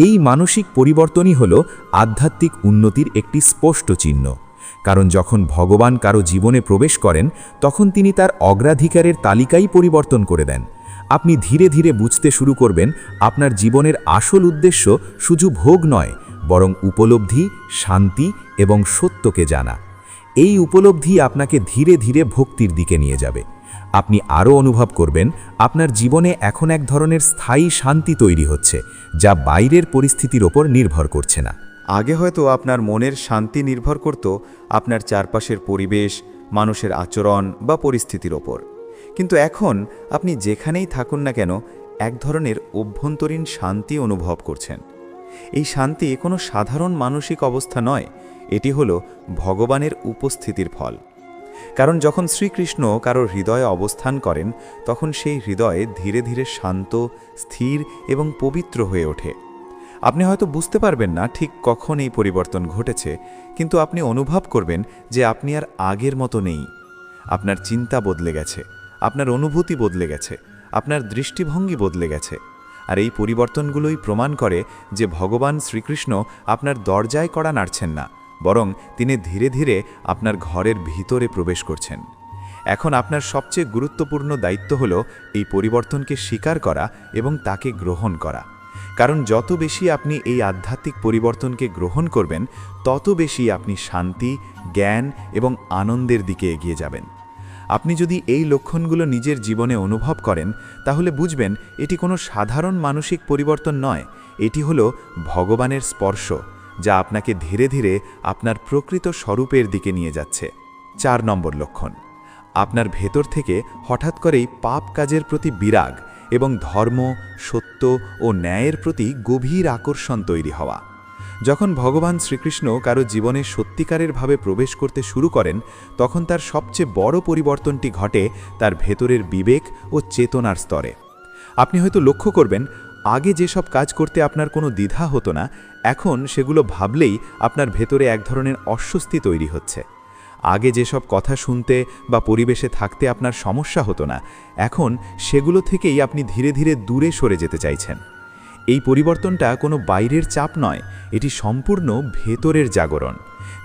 এই মানসিক পরিবর্তনই হলো আধ্যাত্মিক উন্নতির একটি স্পষ্ট চিহ্ন। কারণ যখন ভগবান কারো জীবনে প্রবেশ করেন, তখন তিনি তার অগ্রাধিকারের তালিকাই পরিবর্তন করে দেন। আপনি ধীরে ধীরে বুঝতে শুরু করবেন আপনার জীবনের আসল উদ্দেশ্য শুধু ভোগ নয়, বরং উপলব্ধি, শান্তি এবং সত্যকে জানা। এই উপলব্ধি আপনাকে ধীরে ধীরে ভক্তির দিকে নিয়ে যাবে। আপনি আরও অনুভব করবেন আপনার জীবনে এখন এক ধরনের স্থায়ী শান্তি তৈরি হচ্ছে, যা বাইরের পরিস্থিতির ওপর নির্ভর করছে না। আগে হয়তো আপনার মনের শান্তি নির্ভর করত আপনার চারপাশের পরিবেশ, মানুষের আচরণ বা পরিস্থিতির ওপর, কিন্তু এখন আপনি যেখানেই থাকুন না কেন এক ধরনের অভ্যন্তরীণ শান্তি অনুভব করছেন। এই শান্তি কোনো সাধারণ মানসিক অবস্থা নয়, এটি হলো ভগবানের উপস্থিতির ফল। কারণ যখন শ্রীকৃষ্ণ কারোর হৃদয়ে অবস্থান করেন, তখন সেই হৃদয়ে ধীরে ধীরে শান্ত, স্থির এবং পবিত্র হয়ে ওঠে। আপনি হয়তো বুঝতে পারবেন না ঠিক কখন এই পরিবর্তন ঘটেছে, কিন্তু আপনি অনুভব করবেন যে আপনি আর আগের মতো নেই। আপনার চিন্তা বদলে গেছে, আপনার অনুভূতি বদলে গেছে, আপনার দৃষ্টিভঙ্গি বদলে গেছে। আর এই পরিবর্তনগুলোই প্রমাণ করে যে ভগবান শ্রীকৃষ্ণ আপনার দরজায় কড়া নাড়ছেন না, বরং তিনি ধীরে ধীরে আপনার ঘরের ভিতরে প্রবেশ করছেন। এখন আপনার সবচেয়ে গুরুত্বপূর্ণ দায়িত্ব হলো এই পরিবর্তনকে স্বীকার করা এবং তাকে গ্রহণ করা। কারণ যত বেশি আপনি এই আধ্যাত্মিক পরিবর্তনকে গ্রহণ করবেন, তত বেশি আপনি শান্তি, জ্ঞান এবং আনন্দের দিকে এগিয়ে যাবেন। আপনি যদি এই লক্ষণগুলো নিজের জীবনে অনুভব করেন, তাহলে বুঝবেন এটি কোনো সাধারণ মানসিক পরিবর্তন নয়, এটি হলো ভগবানের স্পর্শ, যা আপনাকে ধীরে ধীরে আপনার প্রকৃত স্বরূপের দিকে নিয়ে যাচ্ছে। 4 নম্বর লক্ষণ, আপনার ভেতর থেকে হঠাৎ করেই পাপ কাজের প্রতি বিরাগ এবং ধর্ম, সত্য ও ন্যায়ের প্রতি গভীর আকর্ষণ তৈরি হওয়া। যখন ভগবান শ্রীকৃষ্ণ কারো জীবনে সত্যিকারেরভাবে প্রবেশ করতে শুরু করেন, তখন তার সবচেয়ে বড় পরিবর্তনটি ঘটে তার ভেতরের বিবেক ও চেতনার স্তরে। আপনি হয়তো লক্ষ্য করবেন, আগে যেসব কাজ করতে আপনার কোনো দ্বিধা হতো না, এখন সেগুলো ভাবলেই আপনার ভেতরে এক ধরনের অস্বস্তি তৈরি হচ্ছে। আগে যেসব কথা শুনতে বা পরিবেশে থাকতে আপনার সমস্যা হতো না, এখন সেগুলো থেকেই আপনি ধীরে ধীরে দূরে সরে যেতে চাইছেন। এই পরিবর্তনটা কোনো বাইরের চাপ নয়, এটি সম্পূর্ণ ভেতরের জাগরণ।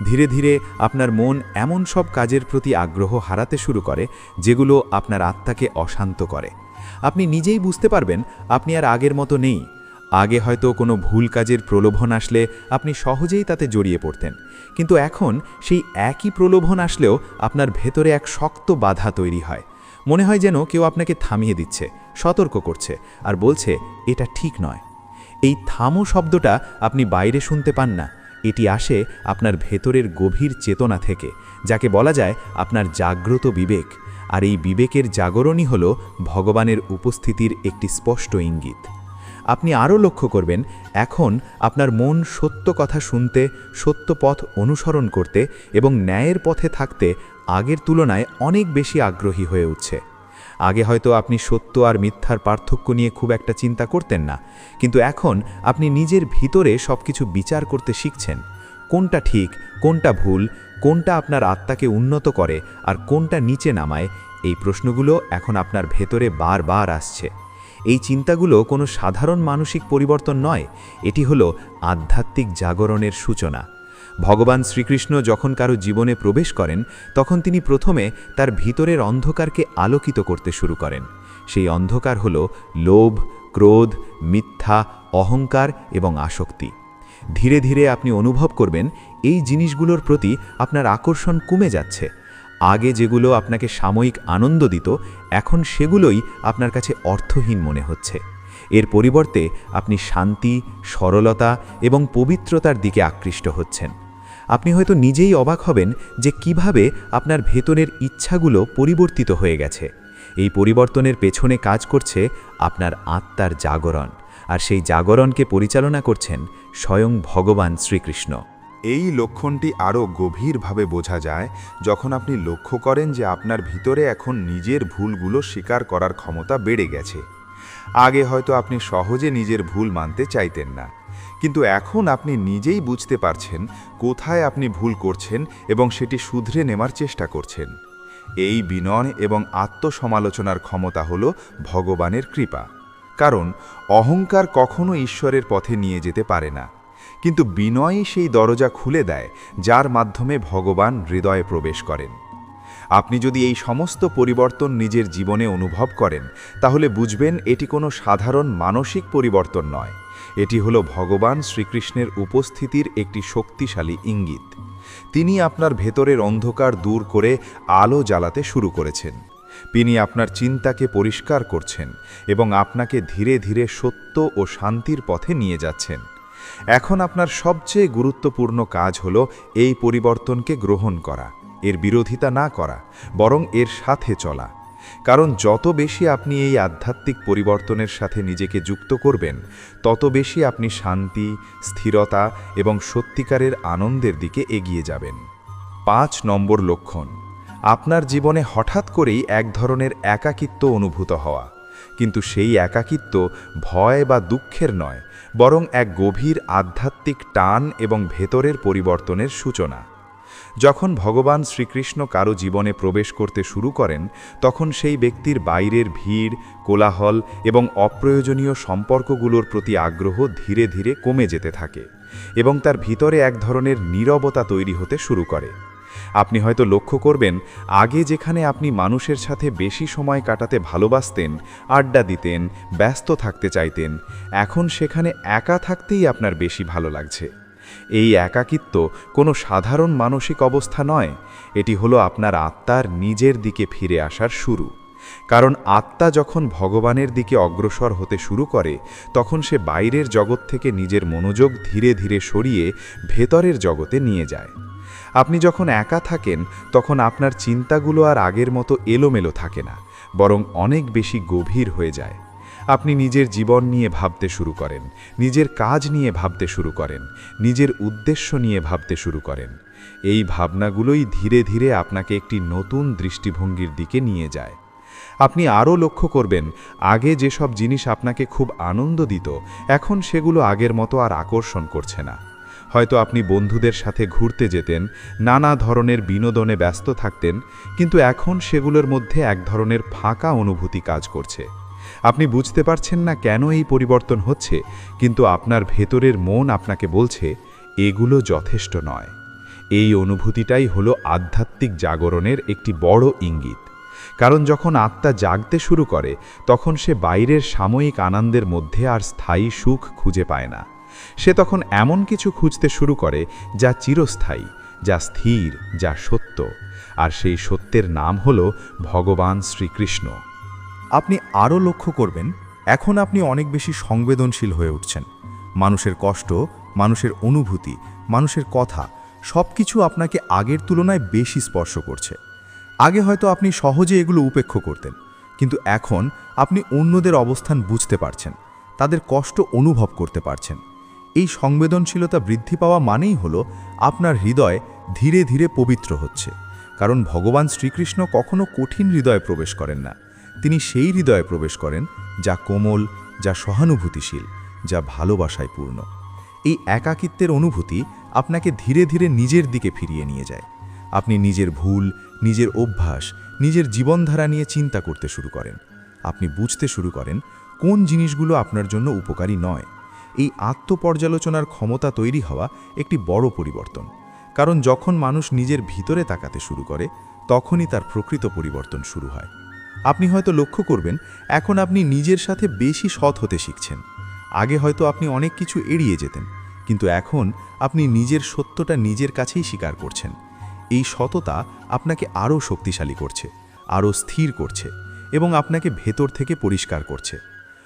ধীরে ধীরে আপনার মন এমন সব কাজের প্রতি আগ্রহ হারাতে শুরু করে যেগুলো আপনার আত্মাকে অশান্ত করে। আপনি নিজেই বুঝতে পারবেন আপনি আর আগের মতো নেই। আগে হয়তো কোনো ভুল কাজের প্রলোভন আসলে আপনি সহজেই তাতে জড়িয়ে পড়তেন, কিন্তু এখন সেই একই প্রলোভন আসলেও আপনার ভেতরে এক শক্ত বাধা তৈরি হয়। মনে হয় যেন কেউ আপনাকে থামিয়ে দিচ্ছে, সতর্ক করছে আর বলছে এটা ঠিক নয়। এই থামো শব্দটা আপনি বাইরে শুনতে পান না, এটি আসে আপনার ভেতরের গভীর চেতনা থেকে, যাকে বলা যায় আপনার জাগ্রত বিবেক। আর এই বিবেকের জাগরণই হল ভগবানের উপস্থিতির একটি স্পষ্ট ইঙ্গিত। আপনি আরও লক্ষ্য করবেন, এখন আপনার মন সত্য কথা শুনতে, সত্য পথ অনুসরণ করতে এবং ন্যায়ের পথে থাকতে আগের তুলনায় অনেক বেশি আগ্রহী হয়ে উঠছে। আগে হয়তো আপনি সত্য আর মিথ্যার পার্থক্য নিয়ে খুব একটা চিন্তা করতেন না, কিন্তু এখন আপনি নিজের ভিতরে সবকিছু বিচার করতে শিখছেন। কোনটা ঠিক, কোনটা ভুল, কোনটা আপনার আত্মাকে উন্নত করে আর কোনটা নিচে নামায়, এই প্রশ্নগুলো এখন আপনার ভেতরে বারবার আসছে। এই চিন্তাগুলো কোনো সাধারণ মানসিক পরিবর্তন নয়, এটি হলো আধ্যাত্মিক জাগরণের সূচনা। ভগবান শ্রীকৃষ্ণ যখন কারো জীবনে প্রবেশ করেন, তখন তিনি প্রথমে তার ভিতরের অন্ধকারকে আলোকিত করতে শুরু করেন। সেই অন্ধকার হল লোভ, ক্রোধ, মিথ্যা, অহংকার এবং আসক্তি। ধীরে ধীরে আপনি অনুভব করবেন এই জিনিসগুলোর প্রতি আপনার আকর্ষণ কমে যাচ্ছে। আগে যেগুলো আপনাকে সাময়িক আনন্দ দিত, এখন সেগুলোই আপনার কাছে অর্থহীন মনে হচ্ছে। এর পরিবর্তে আপনি শান্তি, সরলতা এবং পবিত্রতার দিকে আকৃষ্ট হচ্ছেন। আপনি হয়তো নিজেই অবাক হবেন যে কিভাবে আপনার ভেতরের ইচ্ছাগুলো পরিবর্তিত হয়ে গেছে। এই পরিবর্তনের পেছনে কাজ করছে আপনার আত্মার জাগরণ, আর সেই জাগরণকে পরিচালনা করছেন স্বয়ং ভগবান শ্রীকৃষ্ণ। এই লক্ষণটি আরও গভীরভাবে বোঝা যায় যখন আপনি লক্ষ্য করেন যে আপনার ভিতরে এখন নিজের ভুলগুলো স্বীকার করার ক্ষমতা বেড়ে গেছে। আগে হয়তো আপনি সহজে নিজের ভুল মানতে চাইতেন না, কিন্তু এখন আপনি নিজেই বুঝতে পারছেন কোথায় আপনি ভুল করছেন এবং সেটি শুধরে নেওয়ার চেষ্টা করছেন। এই বিনয় এবং আত্মসমালোচনার ক্ষমতা হল ভগবানের কৃপা। কারণ অহংকার কখনো ঈশ্বরের পথে নিয়ে যেতে পারে না, কিন্তু বিনয়ই সেই দরজা খুলে দেয় যার মাধ্যমে ভগবান হৃদয়ে প্রবেশ করেন। আপনি যদি এই সমস্ত পরিবর্তন নিজের জীবনে অনুভব করেন, তাহলে বুঝবেন এটি কোনো সাধারণ মানসিক পরিবর্তন নয়, এটি হলো ভগবান শ্রীকৃষ্ণের উপস্থিতির একটি শক্তিশালী ইঙ্গিত। তিনি আপনার ভেতরের অন্ধকার দূর করে আলো জ্বালাতে শুরু করেছেন। তিনি আপনার চিন্তাকে পরিষ্কার করছেন এবং আপনাকে ধীরে ধীরে সত্য ও শান্তির পথে নিয়ে যাচ্ছেন। এখন আপনার সবচেয়ে গুরুত্বপূর্ণ কাজ হলো এই পরিবর্তনকে গ্রহণ করা, এর বিরোধিতা না করা, বরং এর সাথে চলা। কারণ যত বেশি আপনি এই আধ্যাত্মিক পরিবর্তনের সাথে নিজেকে যুক্ত করবেন, তত বেশি আপনি শান্তি, স্থিরতা এবং সত্যিকারের আনন্দের দিকে এগিয়ে যাবেন। 5 নম্বর লক্ষণ, আপনার জীবনে হঠাৎ করেই এক ধরনের একাকিত্ব অনুভূত হওয়া। কিন্তু সেই একাকিত্ব ভয় বা দুঃখের নয়, বরং এক গভীর আধ্যাত্মিক টান এবং ভেতরের পরিবর্তনের সূচনা। যখন ভগবান শ্রীকৃষ্ণ কারো জীবনে প্রবেশ করতে শুরু করেন, তখন সেই ব্যক্তির বাইরের ভিড়, কোলাহল এবং অপ্রয়োজনীয় সম্পর্কগুলোর প্রতি আগ্রহ ধীরে ধীরে কমে যেতে থাকে এবং তার ভিতরে এক ধরনের নীরবতা তৈরি হতে শুরু করে। আপনি হয়তো লক্ষ্য করবেন, আগে যেখানে আপনি মানুষের সাথে বেশি সময় কাটাতে ভালোবাসতেন, আড্ডা দিতেন, ব্যস্ত থাকতে চাইতেন, এখন সেখানে একা থাকতেই আপনার বেশি ভালো লাগছে। এই একাকিত্ব কোনো সাধারণ মানসিক অবস্থা নয়, এটি হলো আপনার আত্মার নিজের দিকে ফিরে আসার শুরু। কারণ আত্মা যখন ভগবানের দিকে অগ্রসর হতে শুরু করে, তখন সে বাইরের জগৎ থেকে নিজের মনোযোগ ধীরে ধীরে সরিয়ে ভেতরের জগতে নিয়ে যায়। আপনি যখন একা থাকেন, তখন আপনার চিন্তাগুলো আর আগের মতো এলোমেলো থাকে না, বরং অনেক বেশি গভীর হয়ে যায়। আপনি নিজের জীবন নিয়ে ভাবতে শুরু করেন, নিজের কাজ নিয়ে ভাবতে শুরু করেন, নিজের উদ্দেশ্য নিয়ে ভাবতে শুরু করেন। এই ভাবনাগুলোই ধীরে ধীরে আপনাকে একটি নতুন দৃষ্টিভঙ্গির দিকে নিয়ে যায়। আপনি আরও লক্ষ্য করবেন, আগে যেসব জিনিস আপনাকে খুব আনন্দ দিত, এখন সেগুলো আগের মতো আর আকর্ষণ করছে না। হয়তো আপনি বন্ধুদের সাথে ঘুরতে যেতেন, নানা ধরনের বিনোদনে ব্যস্ত থাকতেন, কিন্তু এখন সেগুলোর মধ্যে এক ধরনের ফাঁকা অনুভূতি কাজ করছে। আপনি বুঝতে পারছেন না কেন এই পরিবর্তন হচ্ছে, কিন্তু আপনার ভেতরের মন আপনাকে বলছে এগুলো যথেষ্ট নয়। এই অনুভূতিটাই হলো আধ্যাত্মিক জাগরণের একটি বড় ইঙ্গিত। কারণ যখন আত্মা জাগতে শুরু করে, তখন সে বাইরের সাময়িক আনন্দের মধ্যে আর স্থায়ী সুখ খুঁজে পায় না। সে তখন এমন কিছু খুঁজতে শুরু করে যা চিরস্থায়ী, যা স্থির, যা সত্য। আর সেই সত্যের নাম হলো ভগবান শ্রীকৃষ্ণ। আপনি আরও লক্ষ্য করবেন, এখন আপনি অনেক বেশি সংবেদনশীল হয়ে উঠছেন। মানুষের কষ্ট, মানুষের অনুভূতি, মানুষের কথা সব কিছু আপনাকে আগের তুলনায় বেশি স্পর্শ করছে। আগে হয়তো আপনি সহজে এগুলো উপেক্ষা করতেন, কিন্তু এখন আপনি অন্যদের অবস্থান বুঝতে পারছেন, তাদের কষ্ট অনুভব করতে পারছেন। এই সংবেদনশীলতা বৃদ্ধি পাওয়া মানেই হলো আপনার হৃদয় ধীরে ধীরে পবিত্র হচ্ছে। কারণ ভগবান শ্রীকৃষ্ণ কখনো কঠিন হৃদয়ে প্রবেশ করেন না, তিনি সেই হৃদয়ে প্রবেশ করেন যা কোমল, যা সহানুভূতিশীল, যা ভালোবাসায় পূর্ণ। এই একাকিত্বের অনুভূতি আপনাকে ধীরে ধীরে নিজের দিকে ফিরিয়ে নিয়ে যায়। আপনি নিজের ভুল, নিজের অভ্যাস, নিজের জীবনধারা নিয়ে চিন্তা করতে শুরু করেন। আপনি বুঝতে শুরু করেন কোন জিনিসগুলো আপনার জন্য উপকারী নয়। এই আত্মপর্যালোচনার ক্ষমতা তৈরি হওয়া একটি বড় পরিবর্তন। কারণ যখন মানুষ নিজের ভিতরে তাকাতে শুরু করে, তখনই তার প্রকৃত পরিবর্তন শুরু হয়। আপনি হয়তো লক্ষ্য করবেন, এখন আপনি নিজের সাথে বেশি সৎ হতে শিখছেন। আগে হয়তো আপনি অনেক কিছু এড়িয়ে যেতেন, কিন্তু এখন আপনি নিজের সত্যটা নিজের কাছেই স্বীকার করছেন। এই সততা আপনাকে আরও শক্তিশালী করছে, আরও স্থির করছে এবং আপনাকে ভেতর থেকে পরিষ্কার করছে।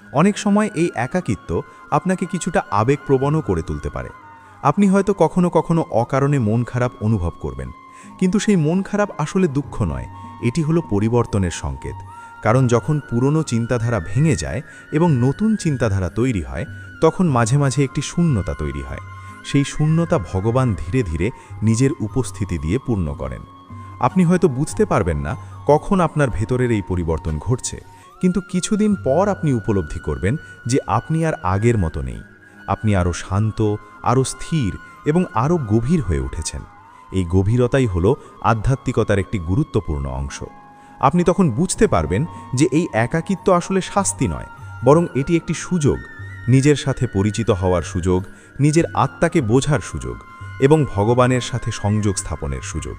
অনেক সময় এই একাকিত্ব আপনাকে কিছুটা আবেগপ্রবণও করে তুলতে পারে। আপনি হয়তো কখনো কখনো অকারণে মন খারাপ অনুভব করবেন, কিন্তু সেই মন খারাপ আসলে দুঃখ নয়, এটি হলো পরিবর্তনের সংকেত। কারণ যখন পুরনো চিন্তাধারা ভেঙে যায় এবং নতুন চিন্তাধারা তৈরি হয়, তখন মাঝে মাঝে একটি শূন্যতা তৈরি হয়। সেই শূন্যতা ভগবান ধীরে ধীরে নিজের উপস্থিতি দিয়ে পূর্ণ করেন। আপনি হয়তো বুঝতে পারবেন না কখন আপনার ভেতরের এই পরিবর্তন ঘটছে, কিন্তু কিছুদিন পর আপনি উপলব্ধি করবেন যে আপনি আর আগের মতো নেই। আপনি আরও শান্ত, আরও স্থির এবং আরও গভীর হয়ে উঠেছেন। এই গভীরতাই হলো আধ্যাত্মিকতার একটি গুরুত্বপূর্ণ অংশ। আপনি তখন বুঝতে পারবেন যে এই একাকিত্ব আসলে শাস্তি নয়, বরং এটি একটি সুযোগ, নিজের সাথে পরিচিত হওয়ার সুযোগ, নিজের আত্মাকে বোঝার সুযোগ এবং ভগবানের সাথে সংযোগ স্থাপনের সুযোগ।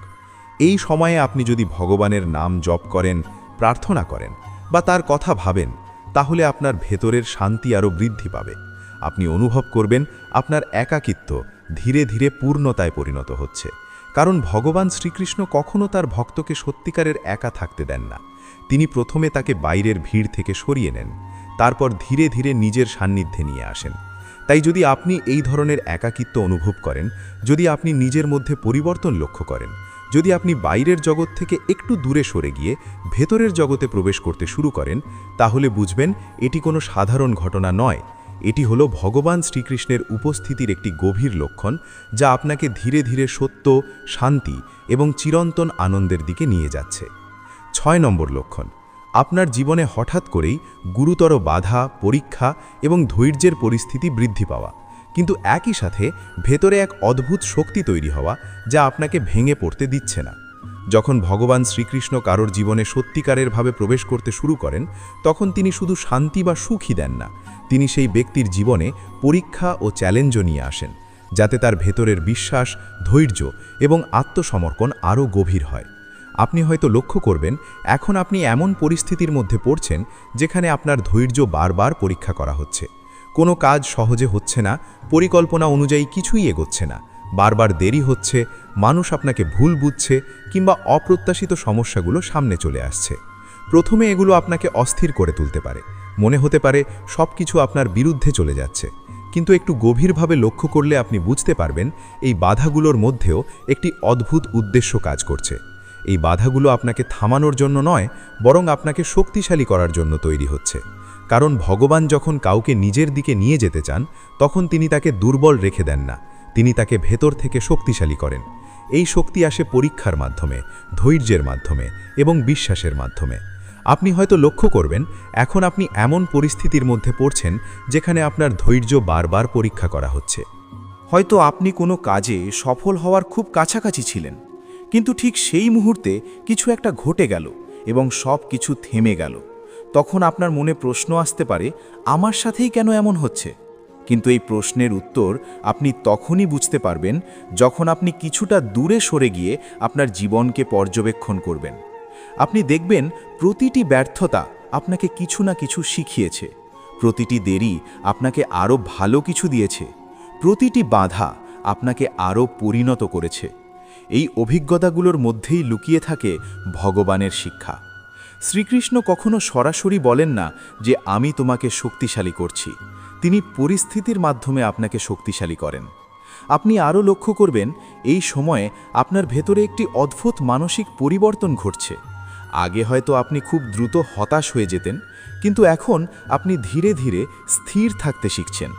এই সময়ে আপনি যদি ভগবানের নাম জপ করেন, প্রার্থনা করেন বা তার কথা ভাবেন, তাহলে আপনার ভেতরের শান্তি আরও বৃদ্ধি পাবে। আপনি অনুভব করবেন আপনার একাকিত্ব ধীরে ধীরে পূর্ণতায় পরিণত হচ্ছে। কারণ ভগবান শ্রীকৃষ্ণ কখনো তার ভক্তকে সত্যিকারের একা থাকতে দেন না। তিনি প্রথমে তাকে বাইরের ভিড় থেকে সরিয়ে নেন, তারপর ধীরে ধীরে নিজের সান্নিধ্যে নিয়ে আসেন। তাই যদি আপনি এই ধরনের একাকিত্ব অনুভব করেন, যদি আপনি নিজের মধ্যে পরিবর্তন লক্ষ্য করেন, যদি আপনি বাইরের জগৎ থেকে একটু দূরে সরে গিয়ে ভেতরের জগতে প্রবেশ করতে শুরু করেন, তাহলে বুঝবেন এটি কোনো সাধারণ ঘটনা নয়, এটি হলো ভগবান শ্রীকৃষ্ণের উপস্থিতির একটি গভীর লক্ষণ, যা আপনাকে ধীরে ধীরে সত্য, শান্তি এবং চিরন্তন আনন্দের দিকে নিয়ে যাচ্ছে। 6 নম্বর লক্ষণ, আপনার জীবনে হঠাৎ করেই গুরুতর বাধা, পরীক্ষা এবং ধৈর্যের পরিস্থিতি বৃদ্ধি পাওয়া, কিন্তু একই সাথে ভেতরে এক অদ্ভুত শক্তি তৈরি হওয়া যা আপনাকে ভেঙে পড়তে দিচ্ছে না। যখন ভগবান শ্রীকৃষ্ণ কারোর জীবনে সত্যিকারেরভাবে প্রবেশ করতে শুরু করেন, তখন তিনি শুধু শান্তি বা সুখই দেন না, তিনি সেই ব্যক্তির জীবনে পরীক্ষা ও চ্যালেঞ্জও নিয়ে আসেন, যাতে তার ভেতরের বিশ্বাস, ধৈর্য এবং আত্মসমর্পণ আরও গভীর হয়। আপনি হয়তো লক্ষ্য করবেন, এখন আপনি এমন পরিস্থিতির মধ্যে পড়ছেন যেখানে আপনার ধৈর্য বারবার পরীক্ষা করা হচ্ছে। কোনো কাজ সহজে হচ্ছে না, পরিকল্পনা অনুযায়ী কিছুই এগোচ্ছে না, বারবার দেরি হচ্ছে, মানুষ আপনাকে ভুল বুঝছে কিংবা অপ্রত্যাশিত সমস্যাগুলো সামনে চলে আসছে। প্রথমে এগুলো আপনাকে অস্থির করে তুলতে পারে, মনে হতে পারে সব কিছু আপনার বিরুদ্ধে চলে যাচ্ছে। কিন্তু একটু গভীরভাবে লক্ষ্য করলে আপনি বুঝতে পারবেন এই বাধাগুলোর মধ্যেও একটি অদ্ভুত উদ্দেশ্য কাজ করছে। এই বাধাগুলো আপনাকে থামানোর জন্য নয়, বরং আপনাকে শক্তিশালী করার জন্য তৈরি হচ্ছে। কারণ ভগবান যখন কাউকে নিজের দিকে নিয়ে যেতে চান, তখন তিনি তাকে দুর্বল রেখে দেন না, তিনি তাকে ভেতর থেকে শক্তিশালী করেন। এই শক্তি আসে পরীক্ষার মাধ্যমে, ধৈর্যের মাধ্যমে এবং বিশ্বাসের মাধ্যমে। আপনি হয়তো লক্ষ্য করবেন, এখন আপনি এমন পরিস্থিতির মধ্যে পড়ছেন যেখানে আপনার ধৈর্য বারবার পরীক্ষা করা হচ্ছে। হয়তো আপনি কোনো কাজে সফল হওয়ার খুব কাছাকাছি ছিলেন, কিন্তু ঠিক সেই মুহূর্তে কিছু একটা ঘটে গেল এবং সব কিছু থেমে গেল। তখন আপনার মনে প্রশ্ন আসতে পারে, আমার সাথেই কেন এমন হচ্ছে? কিন্তু এই প্রশ্নের উত্তর আপনি তখনই বুঝতে পারবেন যখন আপনি কিছুটা দূরে সরে গিয়ে আপনার জীবনকে পর্যবেক্ষণ করবেন। আপনি দেখবেন প্রতিটি ব্যর্থতা আপনাকে কিছু না কিছু শিখিয়েছে, প্রতিটি দেরি আপনাকে আরও ভালো কিছু দিয়েছে, প্রতিটি বাধা আপনাকে আরও পরিণত করেছে। এই অভিজ্ঞতাগুলোর মধ্যেই লুকিয়ে থাকে ভগবানের শিক্ষা। শ্রীকৃষ্ণ কখনো সরাসরি বলেন না যে আমি তোমাকে শক্তিশালী করছি, তিনি পরিস্থিতির মাধ্যমে আপনাকে শক্তিশালী করেন। আপনি আরও লক্ষ্য করবেন, এই সময়ে আপনার ভেতরে একটি অদ্ভুত মানসিক পরিবর্তন ঘটছে। আগে হয়তো আপনি খুব দ্রুত হতাশ হয়ে যেতেন, কিন্তু এখন আপনি ধীরে ধীরে স্থির থাকতে শিখছেন।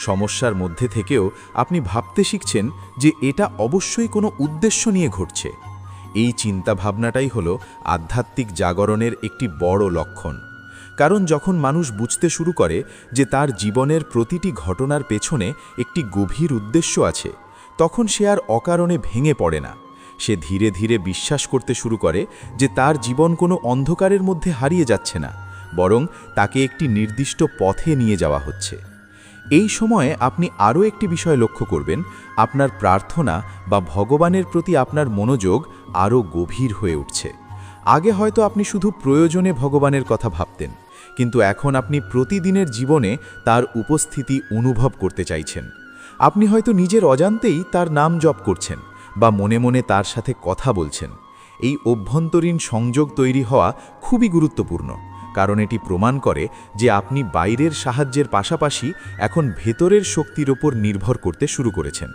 সমস্যার মধ্যে থেকেও আপনি ভাবতে শিখছেন যে এটা অবশ্যই কোনো উদ্দেশ্য নিয়ে ঘটছে। এই চিন্তাভাবনাটাই হলো আধ্যাত্মিক জাগরণের একটি বড় লক্ষণ। কারণ যখন মানুষ বুঝতে শুরু করে যে তার জীবনের প্রতিটি ঘটনার পেছনে একটি গভীর উদ্দেশ্য আছে, তখন সে আর অকারণে ভেঙে পড়ে না। সে ধীরে ধীরে বিশ্বাস করতে শুরু করে যে তার জীবন কোনো অন্ধকারের মধ্যে হারিয়ে যাচ্ছে না, বরং তাকে একটি নির্দিষ্ট পথে নিয়ে যাওয়া হচ্ছে। এই সময়ে আপনি আরও একটি বিষয় লক্ষ্য করবেন, আপনার প্রার্থনা বা ভগবানের প্রতি আপনার মনোযোগ আরও গভীর হয়ে উঠছে। আগে হয়তো আপনি শুধু প্রয়োজনে ভগবানের কথা ভাবতেন, কিন্তু এখন আপনি প্রতিদিনের জীবনে তার উপস্থিতি অনুভব করতে চাইছেন। আপনি হয়তো নিজের অজান্তেই তার নাম জপ করছেন বা মনে মনে তার সাথে কথা বলছেন। এই অভ্যন্তরীণ সংযোগ তৈরি হওয়া খুবই গুরুত্বপূর্ণ, কারণ এটি প্রমাণ করে যে আপনি বাইরের সাহায্যের পাশাপাশি এখন ভেতরের শক্তির ওপর নির্ভর করতে শুরু করেছেন।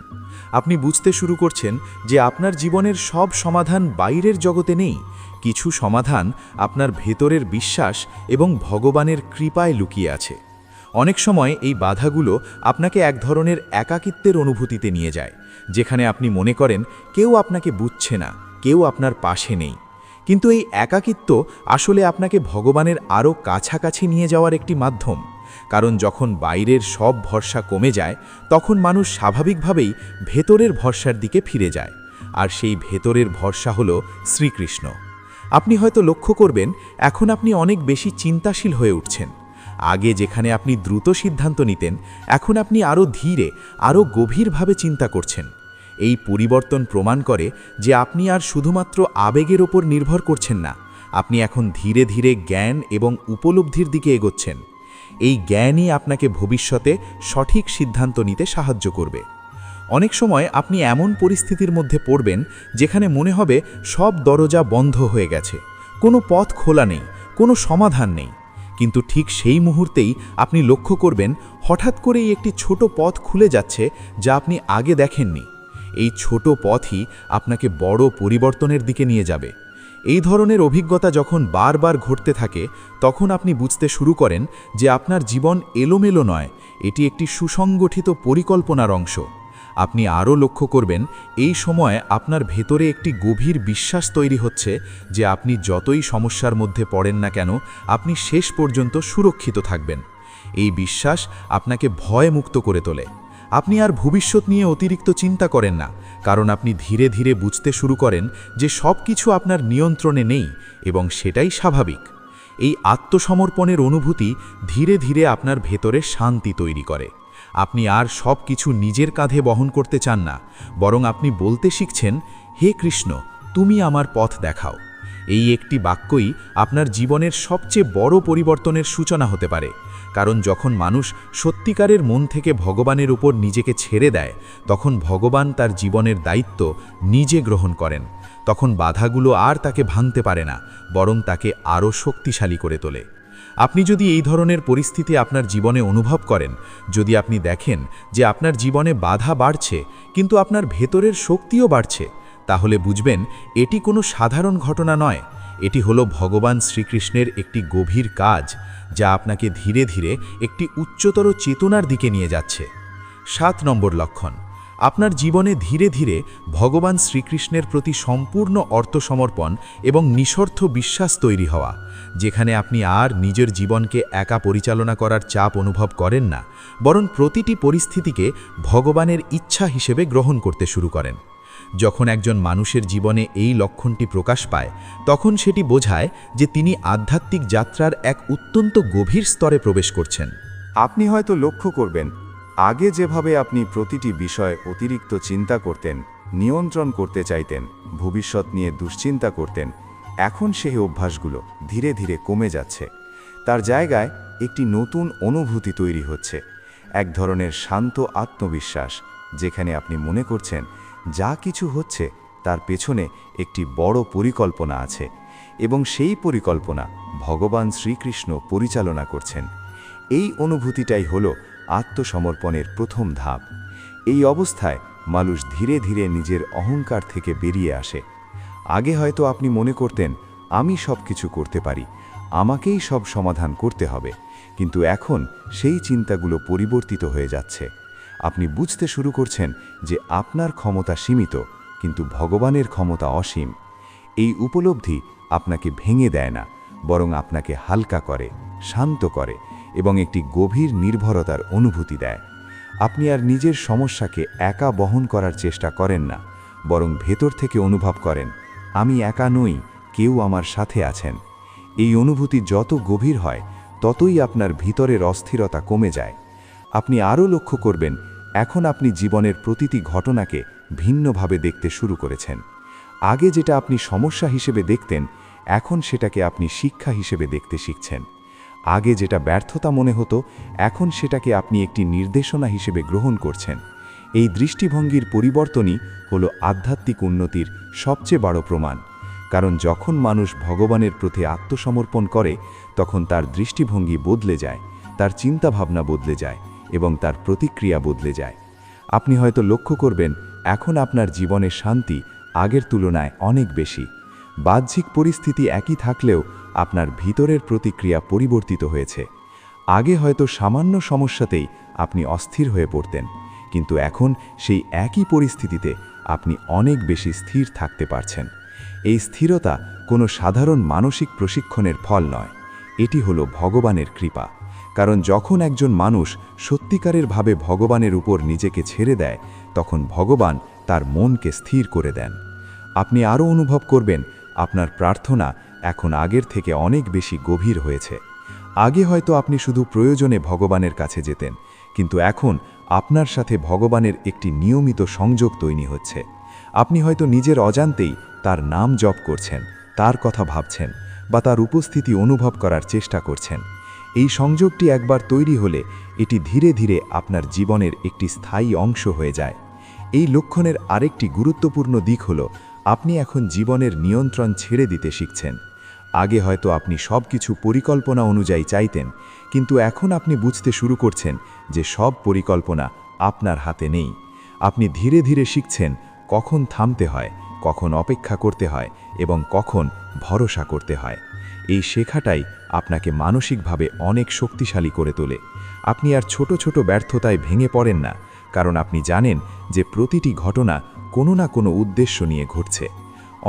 আপনি বুঝতে শুরু করছেন যে আপনার জীবনের সব সমাধান বাইরের জগতে নেই, কিছু সমাধান আপনার ভেতরের বিশ্বাস এবং ভগবানের কৃপায় লুকিয়ে আছে। অনেক সময় এই বাধাগুলো আপনাকে এক ধরনের একাকিত্বের অনুভূতিতে নিয়ে যায়, যেখানে আপনি মনে করেন কেউ আপনাকে বুঝছে না, কেউ আপনার পাশে নেই। কিন্তু এই একাকিত্ব আসলে আপনাকে ভগবানের আরও কাছাকাছি নিয়ে যাওয়ার একটি মাধ্যম। কারণ যখন বাইরের সব ভরসা কমে যায়, তখন মানুষ স্বাভাবিকভাবেই ভেতরের ভরসার দিকে ফিরে যায়, আর সেই ভেতরের ভরসা হলো শ্রীকৃষ্ণ। আপনি হয়তো লক্ষ্য করবেন, এখন আপনি অনেক বেশি চিন্তাশীল হয়ে উঠছেন। আগে যেখানে আপনি দ্রুত সিদ্ধান্ত নিতেন, এখন আপনি আরও ধীরে, আরও গভীরভাবে চিন্তা করছেন। এই পরিবর্তন প্রমাণ করে যে আপনি আর শুধুমাত্র আবেগের ওপর নির্ভর করছেন না, আপনি এখন ধীরে ধীরে জ্ঞান এবং উপলব্ধির দিকে এগোচ্ছেন। এই জ্ঞানই আপনাকে ভবিষ্যতে সঠিক সিদ্ধান্ত নিতে সাহায্য করবে। অনেক সময় আপনি এমন পরিস্থিতির মধ্যে পড়বেন যেখানে মনে হবে সব দরজা বন্ধ হয়ে গেছে, কোনো পথ খোলা নেই, কোনো সমাধান নেই। কিন্তু ঠিক সেই মুহূর্তেই আপনি লক্ষ্য করবেন হঠাৎ করেই একটি ছোট পথ খুলে যাচ্ছে যা আপনি আগে দেখেননি। এই ছোট পথই আপনাকে বড় পরিবর্তনের দিকে নিয়ে যাবে। এই ধরনের অভিজ্ঞতা যখন বারবার ঘটতে থাকে, তখন আপনি বুঝতে শুরু করেন যে আপনার জীবন এলোমেলো নয়, এটি একটি সুসংগঠিত পরিকল্পনার অংশ। আপনি আরও লক্ষ্য করবেন, এই সময় আপনার ভেতরে একটি গভীর বিশ্বাস তৈরি হচ্ছে যে আপনি যতই সমস্যার মধ্যে পড়েন না কেন, আপনি শেষ পর্যন্ত সুরক্ষিত থাকবেন। এই বিশ্বাস আপনাকে ভয়মুক্ত করে তোলে। আপনি আর ভবিষ্যৎ নিয়ে অতিরিক্ত চিন্তা করেন না, কারণ আপনি ধীরে ধীরে বুঝতে শুরু করেন যে সব কিছু আপনার নিয়ন্ত্রণে নেই এবং সেটাই স্বাভাবিক। এই আত্মসমর্পণের অনুভূতি ধীরে ধীরে আপনার ভেতরে শান্তি তৈরি করে। আপনি আর সব কিছু নিজের কাঁধে বহন করতে চান না, বরং আপনি বলতে শিখছেন, হে কৃষ্ণ, তুমি আমার পথ দেখাও। এই একটি বাক্যই আপনার জীবনের সবচেয়ে বড় পরিবর্তনের সূচনা হতে পারে। কারণ যখন মানুষ সত্যিকারের মন থেকে ভগবানের উপর নিজেকে ছেড়ে দেয়, তখন ভগবান তার জীবনের দায়িত্ব নিজে গ্রহণ করেন। তখন বাধাগুলো আর তাকে ভাঙতে পারে না, বরং তাকে আরও শক্তিশালী করে তোলে। আপনি যদি এই ধরনের পরিস্থিতি আপনার জীবনে অনুভব করেন, যদি আপনি দেখেন যে আপনার জীবনে বাধা বাড়ছে কিন্তু আপনার ভেতরের শক্তিও বাড়ছে, তাহলে বুঝবেন এটি কোনো সাধারণ ঘটনা নয়, এটি হলো ভগবান শ্রীকৃষ্ণের একটি গভীর কাজ, যা আপনাকে ধীরে ধীরে একটি উচ্চতর চেতনার দিকে নিয়ে যাচ্ছে। 7 নম্বর লক্ষণ, আপনার জীবনে ধীরে ধীরে ভগবান শ্রীকৃষ্ণের প্রতি সম্পূর্ণ অর্থসমর্পণ এবং নিঃস্বার্থ বিশ্বাস তৈরি হওয়া, যেখানে আপনি আর নিজের জীবনকে একা পরিচালনা করার চাপ অনুভব করেন না, বরং প্রতিটি পরিস্থিতিকে ভগবানের ইচ্ছা হিসেবে গ্রহণ করতে শুরু করেন। যখন একজন মানুষের জীবনে এই লক্ষণটি প্রকাশ পায়, তখন সেটি বোঝায় যে তিনি আধ্যাত্মিক যাত্রার এক অত্যন্ত গভীর স্তরে প্রবেশ করছেন। আপনি হয়তো লক্ষ্য করবেন, আগে যেভাবে আপনি প্রতিটি বিষয় অতিরিক্ত চিন্তা করতেন, নিয়ন্ত্রণ করতে চাইতেন, ভবিষ্যৎ নিয়ে দুশ্চিন্তা করতেন, এখন সেই অভ্যাসগুলো ধীরে ধীরে কমে যাচ্ছে। তার জায়গায় একটি নতুন অনুভূতি তৈরি হচ্ছে, এক ধরনের শান্ত আত্মবিশ্বাস, যেখানে আপনি মনে করছেন যা কিছু হচ্ছে তার পেছনে একটি বড় পরিকল্পনা আছে এবং সেই পরিকল্পনা ভগবান শ্রীকৃষ্ণ পরিচালনা করছেন। এই অনুভূতিটাই হলো আত্মসমর্পণের প্রথম ধাপ। এই অবস্থায় মানুষ ধীরে ধীরে নিজের অহংকার থেকে বেরিয়ে আসে। আগে হয়তো আপনি মনে করতেন, আমি সব কিছু করতে পারি, আমাকেই সব সমাধান করতে হবে, কিন্তু এখন সেই চিন্তাগুলো পরিবর্তিত হয়ে যাচ্ছে। আপনি বুঝতে শুরু করছেন যে আপনার ক্ষমতা সীমিত, কিন্তু ভগবানের ক্ষমতা অসীম। এই উপলব্ধি আপনাকে ভেঙে দেয় না, বরং আপনাকে হালকা করে, শান্ত করে এবং একটি গভীর নির্ভরতার অনুভূতি দেয়। আপনি আর নিজের সমস্যাকে একা বহন করার চেষ্টা করেন না, বরং ভেতর থেকে অনুভব করেন, আমি একা নই, কেউ আমার সাথে আছেন। এই অনুভূতি যত গভীর হয়, ততই আপনার ভিতরের অস্থিরতা কমে যায়। আপনি আরও লক্ষ্য করবেন, এখন আপনি জীবনের প্রতিটি ঘটনাকে ভিন্নভাবে দেখতে শুরু করেছেন। আগে যেটা আপনি সমস্যা হিসেবে দেখতেন, এখন সেটাকে আপনি শিক্ষা হিসেবে দেখতে শিখছেন। আগে যেটা ব্যর্থতা মনে হতো, এখন সেটাকে আপনি একটি নির্দেশনা হিসেবে গ্রহণ করছেন। এই দৃষ্টিভঙ্গির পরিবর্তনই হলো আধ্যাত্মিক উন্নতির সবচেয়ে বড় প্রমাণ। কারণ যখন মানুষ ভগবানের প্রতি আত্মসমর্পণ করে, তখন তার দৃষ্টিভঙ্গি বদলে যায়, তার চিন্তাভাবনা বদলে যায় এবং তার প্রতিক্রিয়া বদলে যায়। আপনি হয়তো লক্ষ্য করবেন, এখন আপনার জীবনে শান্তি আগের তুলনায় অনেক বেশি। বাহ্যিক পরিস্থিতি একই থাকলেও আপনার ভিতরের প্রতিক্রিয়া পরিবর্তিত হয়েছে। আগে হয়তো সামান্য সমস্যাতেই আপনি অস্থির হয়ে পড়তেন, কিন্তু এখন সেই একই পরিস্থিতিতে আপনি অনেক বেশি স্থির থাকতে পারছেন। এই স্থিরতা কোনো সাধারণ মানসিক প্রশিক্ষণের ফল নয়, এটি হলো ভগবানের কৃপা। কারণ যখন একজন মানুষ সত্যিকারের ভাবে ভগবানের উপর নিজেকে ছেড়ে দেয়, তখন ভগবান তার মনকে স্থির করে দেন। আপনি আরও অনুভব করবেন, আপনার প্রার্থনা এখন আগের থেকে অনেক বেশি গভীর হয়েছে। আগে হয়তো আপনি শুধু প্রয়োজনে ভগবানের কাছে যেতেন, কিন্তু এখন আপনার সাথে ভগবানের একটি নিয়মিত সংযোগ তৈরি হচ্ছে। আপনি হয়তো নিজের অজান্তেই তার নাম জপ করছেন, তার কথা ভাবছেন বা তার উপস্থিতি অনুভব করার চেষ্টা করছেন। এই সংযোগটি একবার তৈরি হলে এটি ধীরে ধীরে আপনার জীবনের একটি স্থায়ী অংশ হয়ে যায়। এই লক্ষণের আরেকটি গুরুত্বপূর্ণ দিক হল, আপনি এখন জীবনের নিয়ন্ত্রণ ছেড়ে দিতে শিখছেন। আগে হয়তো আপনি সব কিছু পরিকল্পনা অনুযায়ী চাইতেন, কিন্তু এখন আপনি বুঝতে শুরু করছেন যে সব পরিকল্পনা আপনার হাতে নেই। আপনি ধীরে ধীরে শিখছেন কখন থামতে হয়, কখন অপেক্ষা করতে হয় এবং কখন ভরসা করতে হয়। এই শেখাটাই আপনাকে মানসিকভাবে অনেক শক্তিশালী করে তোলে। আপনি আর ছোট ছোট ব্যর্থতায় ভেঙে পড়েন না, কারণ আপনি জানেন যে প্রতিটি ঘটনা কোনো না কোনো উদ্দেশ্য নিয়ে ঘটছে।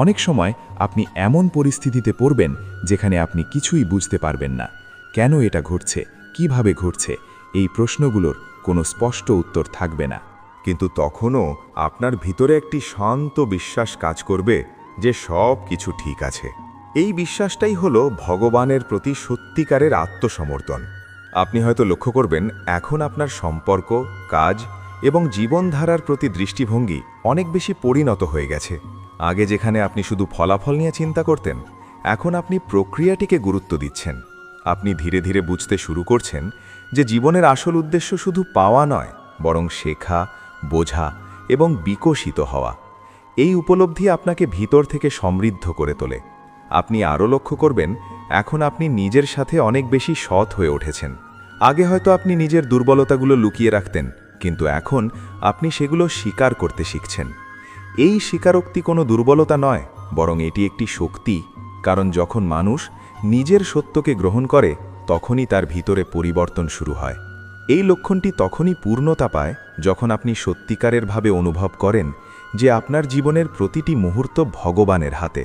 অনেক সময় আপনি এমন পরিস্থিতিতে পড়বেন যেখানে আপনি কিছুই বুঝতে পারবেন না। কেন এটা ঘটছে, কিভাবে ঘটছে, এই প্রশ্নগুলোর কোনো স্পষ্ট উত্তর থাকবে না। কিন্তু তখনও আপনার ভিতরে একটি শান্ত বিশ্বাস কাজ করবে যে সব কিছু ঠিক আছে। এই বিশ্বাসটাই হলো ভগবানের প্রতি সত্যিকারের আত্মসমর্পণ। আপনি হয়তো লক্ষ্য করবেন এখন আপনার সম্পর্ক, কাজ এবং জীবনধারার প্রতি দৃষ্টিভঙ্গি অনেক বেশি পরিণত হয়ে গেছে। আগে যেখানে আপনি শুধু ফলাফল নিয়ে চিন্তা করতেন, এখন আপনি প্রক্রিয়াটিকে গুরুত্ব দিচ্ছেন। আপনি ধীরে ধীরে বুঝতে শুরু করছেন যে জীবনের আসল উদ্দেশ্য শুধু পাওয়া নয়, বরং শেখা, বোঝা এবং বিকশিত হওয়া। এই উপলব্ধি আপনাকে ভিতর থেকে সমৃদ্ধ করে তোলে। আপনি আরও লক্ষ্য করবেন, এখন আপনি নিজের সাথে অনেক বেশি সৎ হয়ে উঠেছেন। আগে হয়তো আপনি নিজের দুর্বলতাগুলো লুকিয়ে রাখতেন, কিন্তু এখন আপনি সেগুলো স্বীকার করতে শিখছেন। এই স্বীকারোক্তি কোনো দুর্বলতা নয়, বরং এটি একটি শক্তি। কারণ যখন মানুষ নিজের সত্যকে গ্রহণ করে, তখনই তার ভিতরে পরিবর্তন শুরু হয়। এই লক্ষণটি তখনই পূর্ণতা পায় যখন আপনি সত্যিকারেরভাবে অনুভব করেন যে আপনার জীবনের প্রতিটি মুহূর্ত ভগবানের হাতে।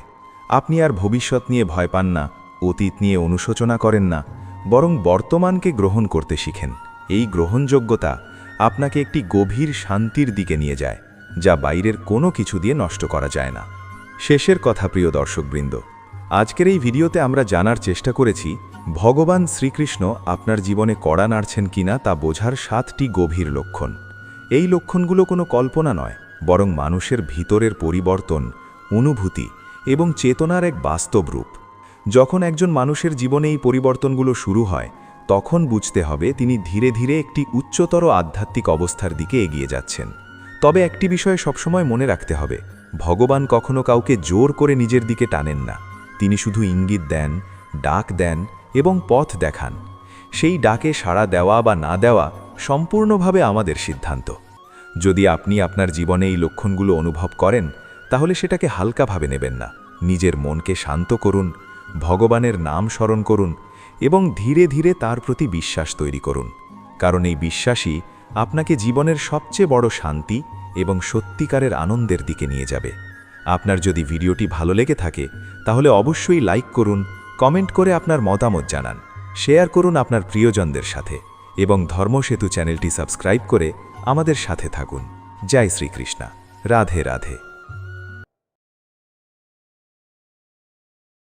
আপনি আর ভবিষ্যৎ নিয়ে ভয় পান না, অতীত নিয়ে অনুশোচনা করেন না, বরং বর্তমানকে গ্রহণ করতে শিখেন। এই গ্রহণযোগ্যতা আপনাকে একটি গভীর শান্তির দিকে নিয়ে যায়, যা বাইরের কোনো কিছু দিয়ে নষ্ট করা যায় না। শেষের কথা, প্রিয় দর্শকবৃন্দ, আজকের এই ভিডিওতে আমরা জানার চেষ্টা করেছি ভগবান শ্রীকৃষ্ণ আপনার জীবনে কড়া নাড়ছেন কিনা তা বোঝার 7টি গভীর লক্ষণ। এই লক্ষণগুলো কোনো কল্পনা নয়, বরং মানুষের ভিতরের পরিবর্তন, অনুভূতি এবং চেতনার এক বাস্তব রূপ। যখন একজন মানুষের জীবনে এই পরিবর্তনগুলো শুরু হয়, তখন বুঝতে হবে তিনি ধীরে ধীরে একটি উচ্চতর আধ্যাত্মিক অবস্থার দিকে এগিয়ে যাচ্ছেন। তবে একটি বিষয় সবসময় মনে রাখতে হবে, ভগবান কখনো কাউকে জোর করে নিজের দিকে টানেন না। তিনি শুধু ইঙ্গিত দেন, ডাক দেন এবং পথ দেখান। সেই ডাকে সাড়া দেওয়া বা না দেওয়া সম্পূর্ণভাবে আমাদের সিদ্ধান্ত। যদি আপনি আপনার জীবনে এই লক্ষণগুলো অনুভব করেন, তাহলে সেটাকে হালকাভাবে নেবেন না। নিজের মনকে শান্ত করুন, ভগবানের নাম স্মরণ করুন এবং ধীরে ধীরে তার প্রতি বিশ্বাস তৈরি করুন। কারণ এই বিশ্বাসই আপনাকে জীবনের সবচেয়ে বড় শান্তি এবং সত্যিকারের আনন্দের দিকে নিয়ে যাবে। আপনার যদি ভিডিওটি ভালো লেগে থাকে, তাহলে অবশ্যই লাইক করুন, কমেন্ট করে আপনার মতামত জানান, শেয়ার করুন আপনার প্রিয়জনদের সাথে এবং ধর্মসেতু চ্যানেলটি সাবস্ক্রাইব করে আমাদের সাথে থাকুন। জয় শ্রীকৃষ্ণ। রাধে রাধে।